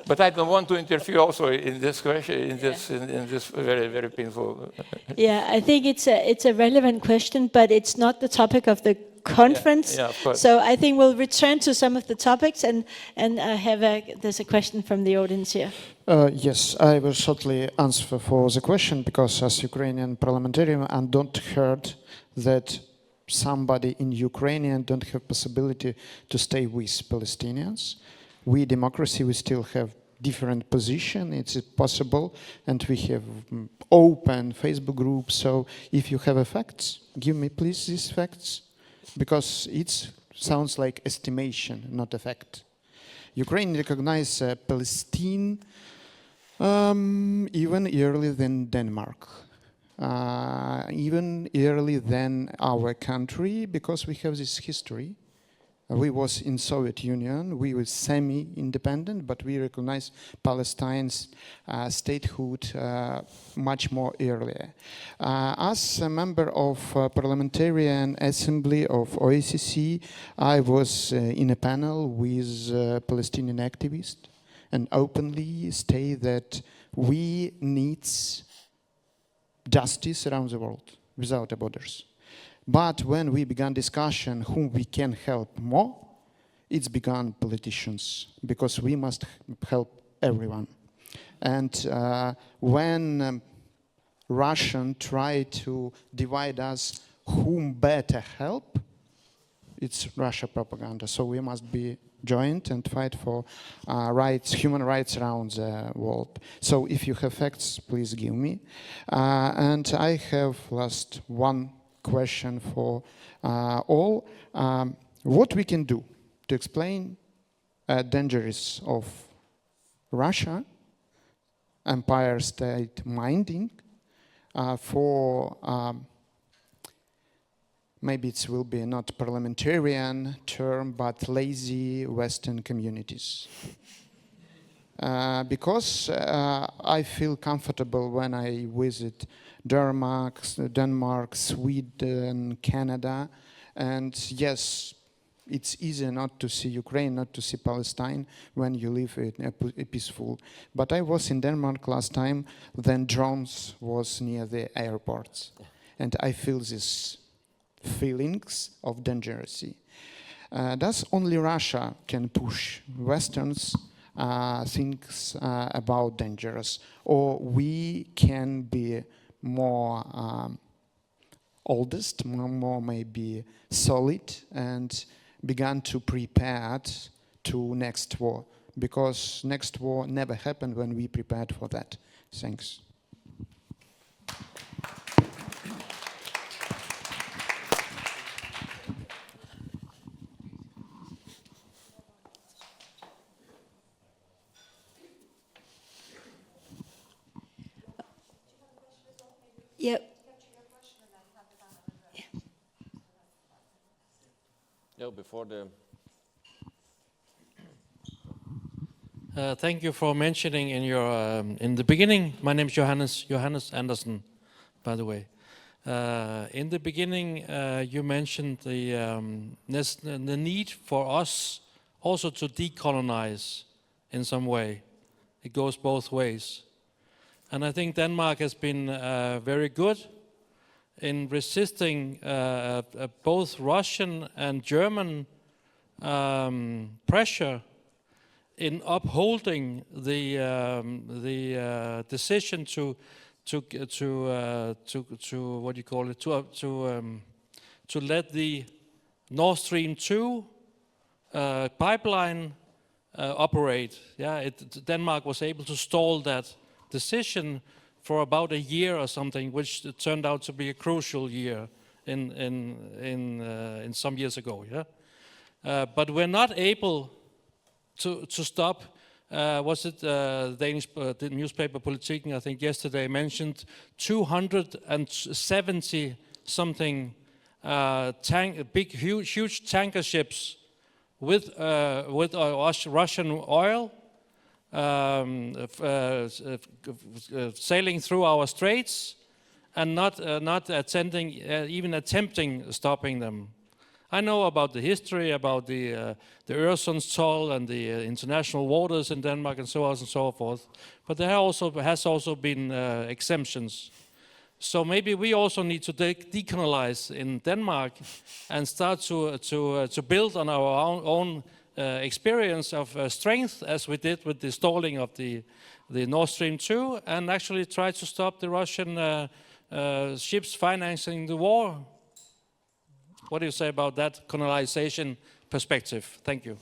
but I don't want to interfere also in this question, in this very, very painful. Yeah, I think it's a relevant question, but it's not the topic of the conference. Yeah, of course. So I think we'll return to some of the topics, and there's a question from the audience here. Yes, I will shortly answer for the question, because as Ukrainian parliamentarian, I don't heard that somebody in Ukraine don't have possibility to stay with Palestinians. We democracy, we still have different position. It's possible, and we have open Facebook groups. So if you have facts, give me please these facts, because it sounds like estimation, not a fact. Ukraine recognized Palestine even earlier than Denmark. Even earlier than our country, because we have this history. We was in Soviet Union, we were semi-independent, but we recognize Palestine's statehood much more earlier. As a member of Parliamentarian Assembly of OSCE, I was in a panel with Palestinian activists and openly state that we need justice around the world, without borders. But when we began discussion whom we can help more, it's begun politicians, because we must help everyone. And when Russian try to divide us, whom better help, it's Russia propaganda. So we must be joined and fight for rights, human rights around the world. So if you have facts, please give me. And I have last one question for all. What we can do to explain dangers of Russia, empire state minding, for maybe it will be not parliamentarian term, but lazy Western communities. Because I feel comfortable when I visit Denmark, Sweden, Canada, and yes, it's easy not to see Ukraine, not to see Palestine when you live in a peaceful. But I was in Denmark last time, then drones was near the airports, and I feel these feelings of dangerously. Does only Russia can push Westerns things about dangerous, or we can be more oldest, more maybe solid, and began to prepare to next war, because next war never happened when we prepared for that. Thanks. Yep. Yeah, before the... Thank you for mentioning in your in the beginning. My name is Johannes Andersen, by the way. In the beginning, you mentioned the need for us also to decolonize in some way. It goes both ways. And I think Denmark has been very good in resisting both Russian and German pressure in upholding the decision to what do you call it, to let the Nord Stream 2 pipeline operate. Yeah, Denmark was able to stall that decision for about a year or something, which turned out to be a crucial year in some years ago. Yeah, but we're not able to stop. Was it Danish the newspaper Politiken, I think yesterday, mentioned 270 something huge tanker ships with Russian oil sailing through our straits and not even attempting stopping them. I know about the history, about the Øresundstoll and the international waters in Denmark and so on and so forth. But there has also been exemptions. So maybe we also need to decolonize in Denmark and start to build on our own experience of strength, as we did with the stalling of the Nord Stream 2, and actually try to stop the Russian ships financing the war. What do you say about that colonization perspective? Thank you.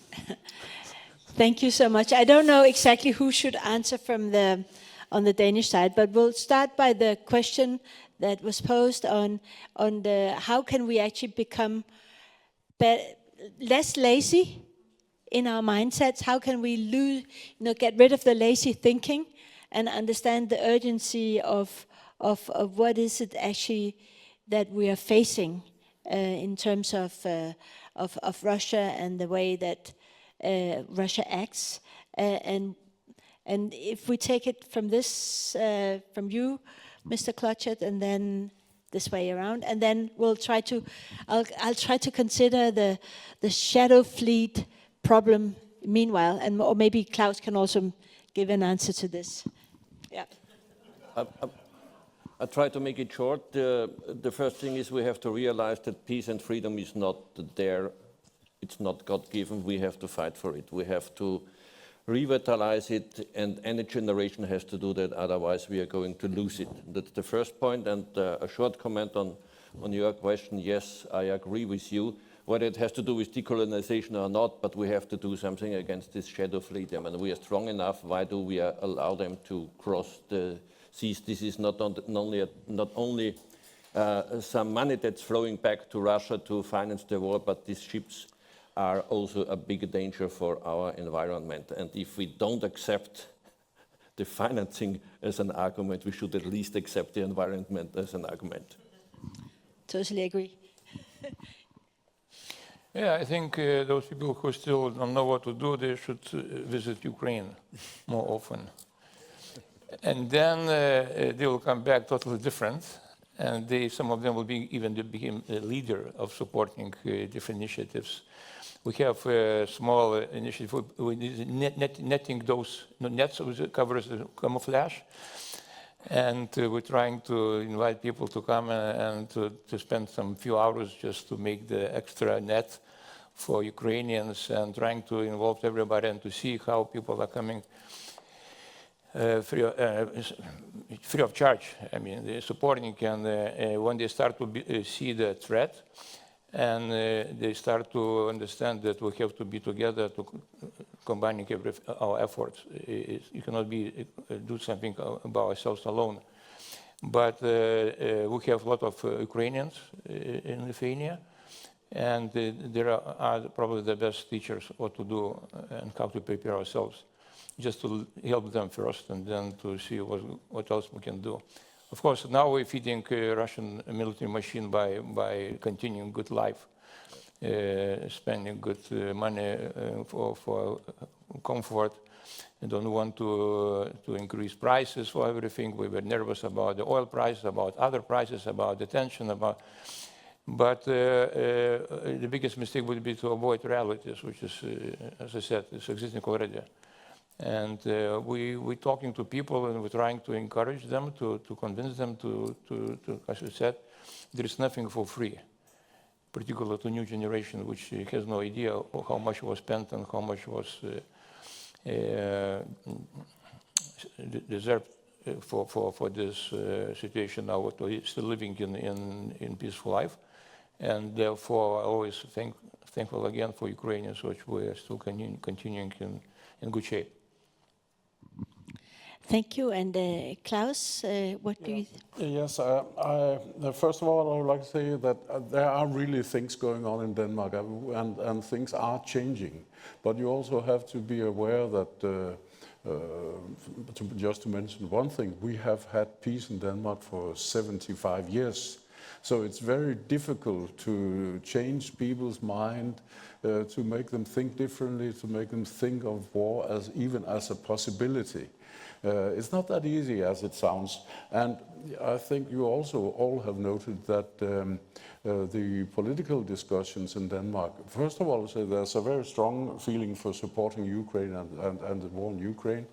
Thank you so much. I don't know exactly who should answer on the Danish side, but we'll start by the question that was posed on how can we actually become less lazy in our mindsets? How can we get rid of the lazy thinking and understand the urgency of what is it actually that we are facing in terms of Russia and the way that Russia acts, and if we take it from this, from you, Mr. Klotchet, and then this way around, and then we'll try to, I'll try to consider the shadow fleet problem meanwhile, or maybe Klaus can also give an answer to this. Yeah. I try to make it short. The first thing is we have to realize that peace and freedom is not there. It's not God-given. We have to fight for it. We have to revitalize it, and any generation has to do that. Otherwise, we are going to lose it. That's the first point. And a short comment on your question. Yes, I agree with you. Whether it has to do with decolonization or not, but we have to do something against this shadow fleet. I mean, we are strong enough. Why do we allow them to cross the seas? This is not only some money that's flowing back to Russia to finance the war, but these ships are also a big danger for our environment. And if we don't accept the financing as an argument, we should at least accept the environment as an argument. Totally agree. Yeah, I think those people who still don't know what to do, they should visit Ukraine more often. And then they will come back totally different, and some of them will become a leader of supporting different initiatives. We have a small initiative, netting those nets, which covers the camouflage, and we're trying to invite people to come and to spend some few hours just to make the extra net for Ukrainians, and trying to involve everybody and to see how people are coming free of charge. I mean, they're supporting, and when they start to see the threat, and they start to understand that we have to be together to combining our efforts. You cannot do something about ourselves alone. But we have a lot of Ukrainians in Lithuania, and they are probably the best teachers what to do and how to prepare ourselves, just to help them first and then to see what else we can do. Of course, now we're feeding Russian military machine by continuing good life, spending good money for comfort. We don't want to increase prices for everything. We were nervous about the oil prices, about other prices, about the tension, but the biggest mistake would be to avoid realities, which is, as I said, is existing already. And we're talking to people, and we're trying to encourage them, to convince them to, as you said, there is nothing for free, particularly to new generation, which has no idea how much was spent and how much was deserve for this situation now, to still living in peaceful life. And therefore, I always thankful again for Ukrainians, which we are still continuing in good shape. Thank you. And Klaus, what do you Yes, first of all, I would like to say that there are really things going on in Denmark, and things are changing. But you also have to be aware that, just to mention one thing, we have had peace in Denmark for 75 years. So it's very difficult to change people's mind, to make them think differently, to make them think of war even as a possibility. It's not that easy as it sounds. And I think you also all have noted that the political discussions in Denmark, first of all, there's a very strong feeling for supporting Ukraine and the war in Ukraine.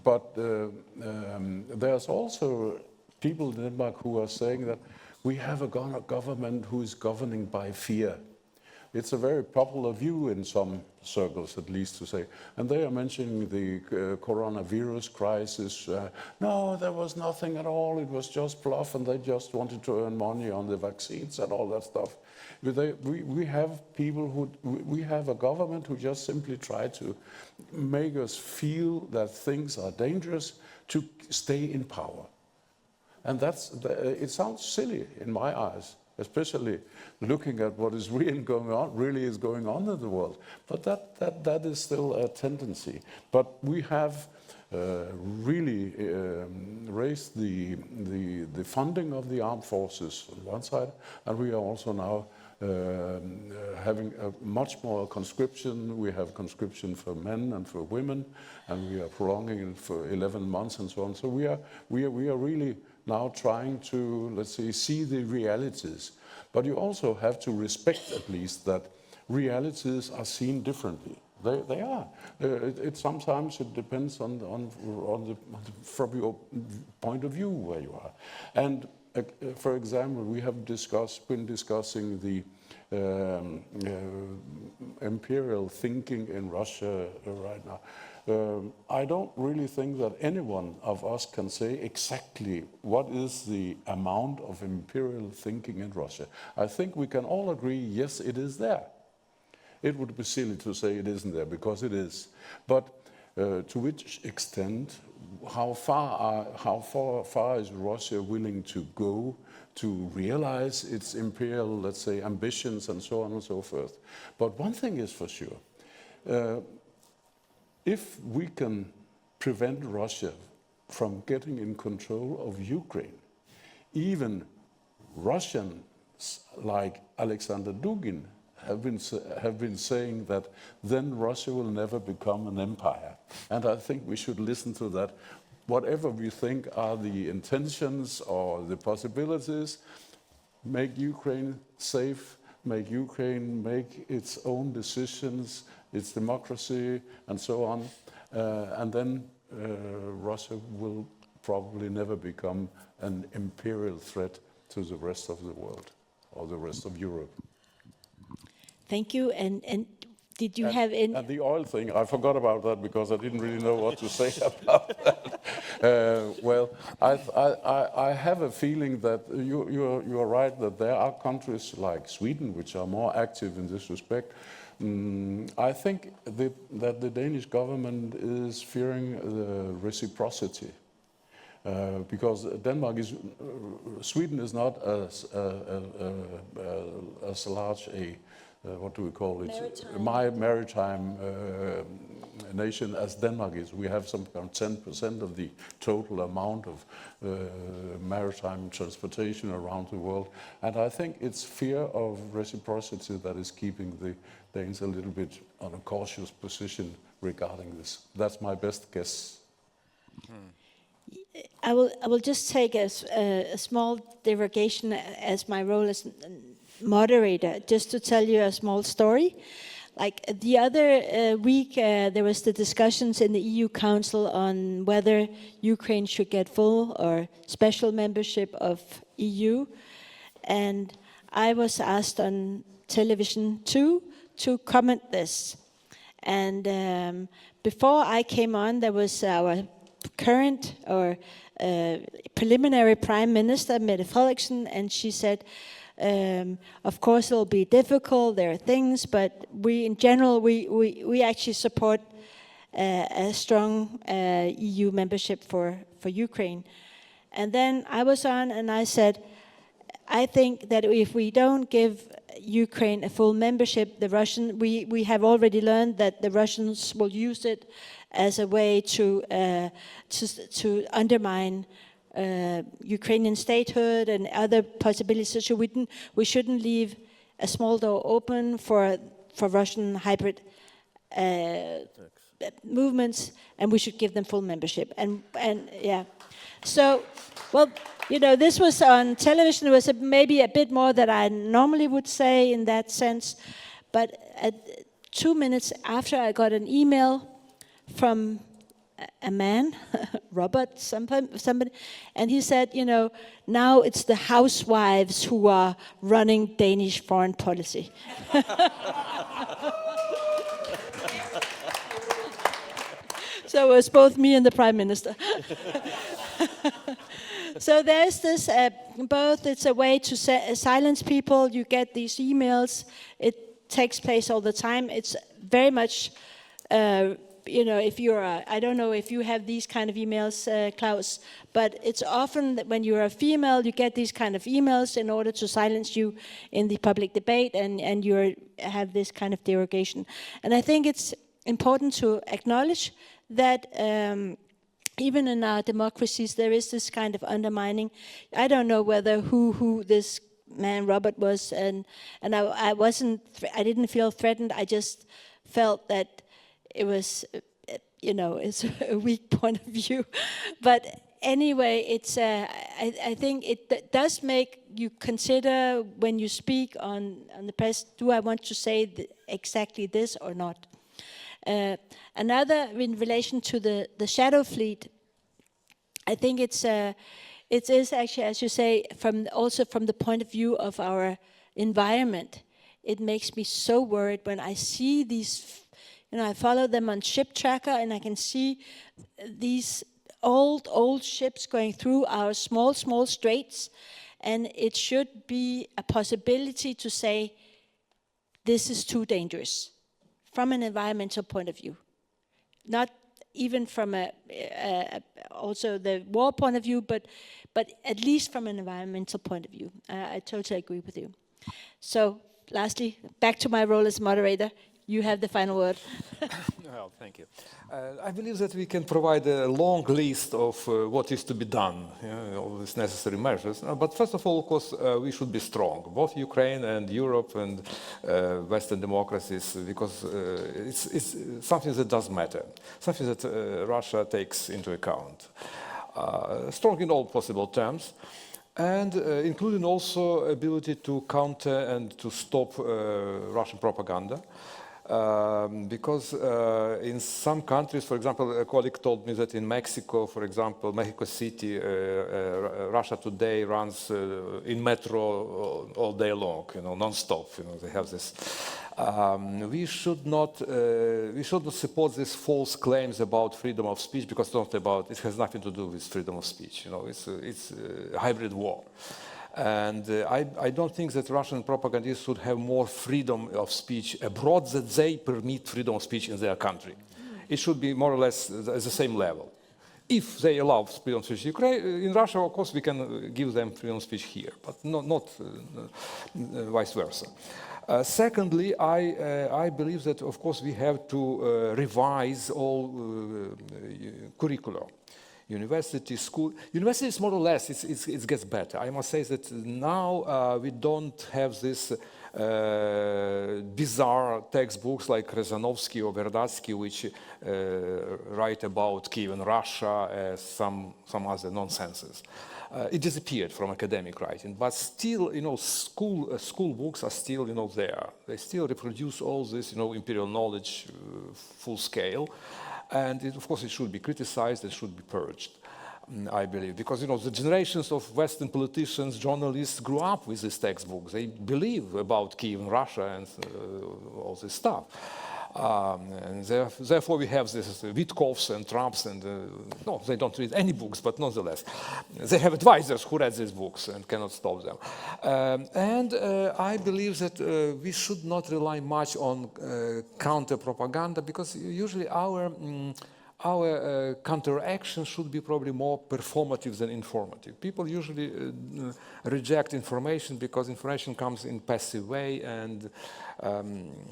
But there's also people in Denmark who are saying that we have a government who is governing by fear. It's a very popular view in some circles, at least, to say. And they are mentioning the coronavirus crisis. No, there was nothing at all. It was just bluff, and they just wanted to earn money on the vaccines and all that stuff. We have we have a government who just simply try to make us feel that things are dangerous to stay in power. And it sounds silly in my eyes, especially looking at what is really going on in the world. But that is still a tendency. But we have really raised the funding of the armed forces on one side, and we are also now having a much more conscription. We have conscription for men and for women, and we are prolonging it for 11 months and so on. So we are really now trying to, let's say, see the realities. But you also have to respect, at least, that realities are seen differently. They are. Sometimes it depends from your point of view where you are. And for example, we have been discussing the imperial thinking in Russia right now. I don't really think that any one of us can say exactly what is the amount of imperial thinking in Russia. I think we can all agree, yes, it is there. It would be silly to say it isn't there, because it is. But to which extent, how far is Russia willing to go to realize its imperial, let's say, ambitions and so on and so forth? But one thing is for sure. If we can prevent Russia from getting in control of Ukraine, even Russians like Alexander Dugin have been saying that then Russia will never become an empire. And I think we should listen to that. Whatever we think are the intentions or the possibilities, make Ukraine safe, make Ukraine make its own decisions, its democracy, and so on. And then Russia will probably never become an imperial threat to the rest of the world or the rest of Europe. Thank you. And did you have any... And the oil thing, I forgot about that because I didn't really know what to say about that. Well, I have a feeling that you are right, that there are countries like Sweden which are more active in this respect. I think that the Danish government is fearing the reciprocity. Because Sweden is not as large a, what do we call it? Maritime nation as Denmark is. We have some 10% of the total amount of maritime transportation around the world. And I think it's fear of reciprocity that is keeping the Danes a little bit on a cautious position regarding this. That's my best guess. I will just take a small derogation as my role as moderator, just to tell you a small story. Like the other week, there was the discussions in the EU Council on whether Ukraine should get full or special membership of EU. And I was asked on television 2 to comment this. And before I came on, there was our current or preliminary Prime Minister, Mette Frederiksen, and she said, of course it'll be difficult, there are things, but we in general, we actually support a strong EU membership for Ukraine. And then I was on and I said, I think that if we don't give Ukraine a full membership, we have already learned that the Russians will use it as a way to undermine Ukrainian statehood and other possibilities. So we shouldn't leave a small door open for Russian hybrid movements, and we should give them full membership. And yeah, so well, you know, this was on television. It was maybe a bit more than I normally would say in that sense, but 2 minutes after, I got an email from a man, Robert, somebody, and he said, you know, now it's the housewives who are running Danish foreign policy. So it was both me and the Prime Minister. So there's this, it's a way to silence people. You get these emails. It takes place all the time. It's very much, you know, if you're I don't know if you have these kind of emails, Klaus, but it's often that when you're a female, you get these kind of emails in order to silence you in the public debate, and you have this kind of derogation. And I think it's important to acknowledge that even in our democracies, there is this kind of undermining. I don't know whether who this man Robert was, and I didn't feel threatened. I just felt that it was, you know, it's a weak point of view. But anyway, it's I think it does make you consider when you speak on the press, do I want to say exactly this or not? Another, in relation to the shadow fleet, I think it is actually, as you say, also from the point of view of our environment. It makes me so worried when I see these, you know, I follow them on Ship Tracker, and I can see these old ships going through our small straits, and it should be a possibility to say, this is too dangerous from an environmental point of view. Not even from also the war point of view, but at least from an environmental point of view. I totally agree with you. So, lastly, back to my role as moderator. You have the final word. Well, thank you. I believe that we can provide a long list of what is to be done, all these necessary measures. But first of all, of course, we should be strong, both Ukraine and Europe and Western democracies, because it's something that does matter, something that Russia takes into account. Strong in all possible terms, and including also ability to counter and to stop Russian propaganda. Because in some countries, for example, a colleague told me that in Mexico, for example, Mexico City, Russia Today runs in metro all day long, you know, non-stop. You know, they have this. We should not support these false claims about freedom of speech, because it has nothing to do with freedom of speech. You know, it's a hybrid war. And I don't think that Russian propagandists should have more freedom of speech abroad than they permit freedom of speech in their country. It should be more or less at the same level. If they allow freedom of speech in Russia, of course, we can give them freedom of speech here, but not vice versa. Secondly, I believe that, of course, we have to revise all curricula. University, school, university is more or less, it gets better. I must say that now we don't have this bizarre textbooks like Rezanovsky or Verdatsky, which write about Kiev and Russia as some other nonsenses. It disappeared from academic writing, but still, you know, school books are still, you know, there. They still reproduce all this, you know, imperial knowledge full scale. And of course, it should be criticized, it should be purged, I believe. Because, you know, the generations of Western politicians, journalists grew up with these textbooks. They believe about Kiev and Russia and all this stuff. And therefore we have this Witkoffs and Trumps and, no, they don't read any books, but nonetheless, they have advisors who read these books and cannot stop them. And I believe that we should not rely much on counter-propaganda, because usually our counteraction should be probably more performative than informative. People usually reject information because information comes in passive way and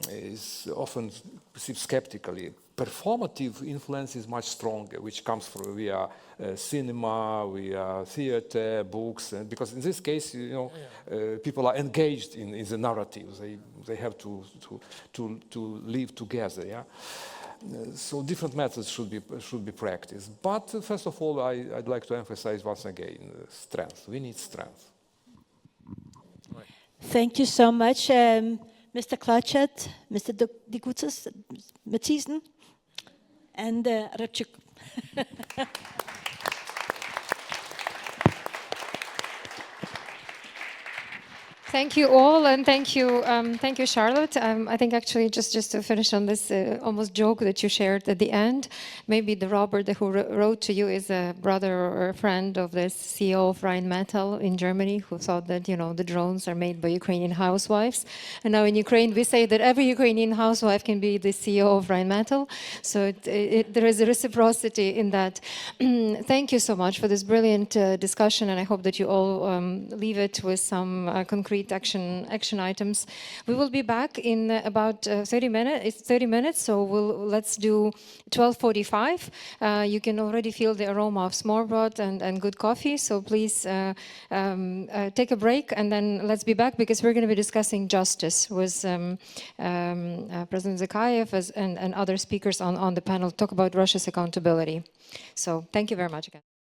is often perceived skeptically. Performative influence is much stronger, which comes from via cinema, via theater, books, and because in this case, you know, people are engaged in the narrative. They have to live together. Yeah. So different methods should be practiced. But first of all, I'd like to emphasize once again strength. We need strength. Thank you so much, Mr. Klochat, Mr. Digutas, Mathisen, and Riabchuk. Thank you all, and thank you, Charlotte. I think actually just to finish on this almost joke that you shared at the end, maybe the Robert who wrote to you is a brother or a friend of this CEO of Rheinmetall in Germany, who thought that, you know, the drones are made by Ukrainian housewives, and now in Ukraine we say that every Ukrainian housewife can be the CEO of Rheinmetall. So there is a reciprocity in that. Thank you so much for this brilliant discussion, and I hope that you all leave it with some concrete action items. We will be back in about 30 minutes. So let's do 12:45. You can already feel the aroma of smorgasbord and good coffee. So please take a break, and then let's be back, because we're going to be discussing justice with President Zakayev and other speakers on the panel, talk about Russia's accountability. So thank you very much again.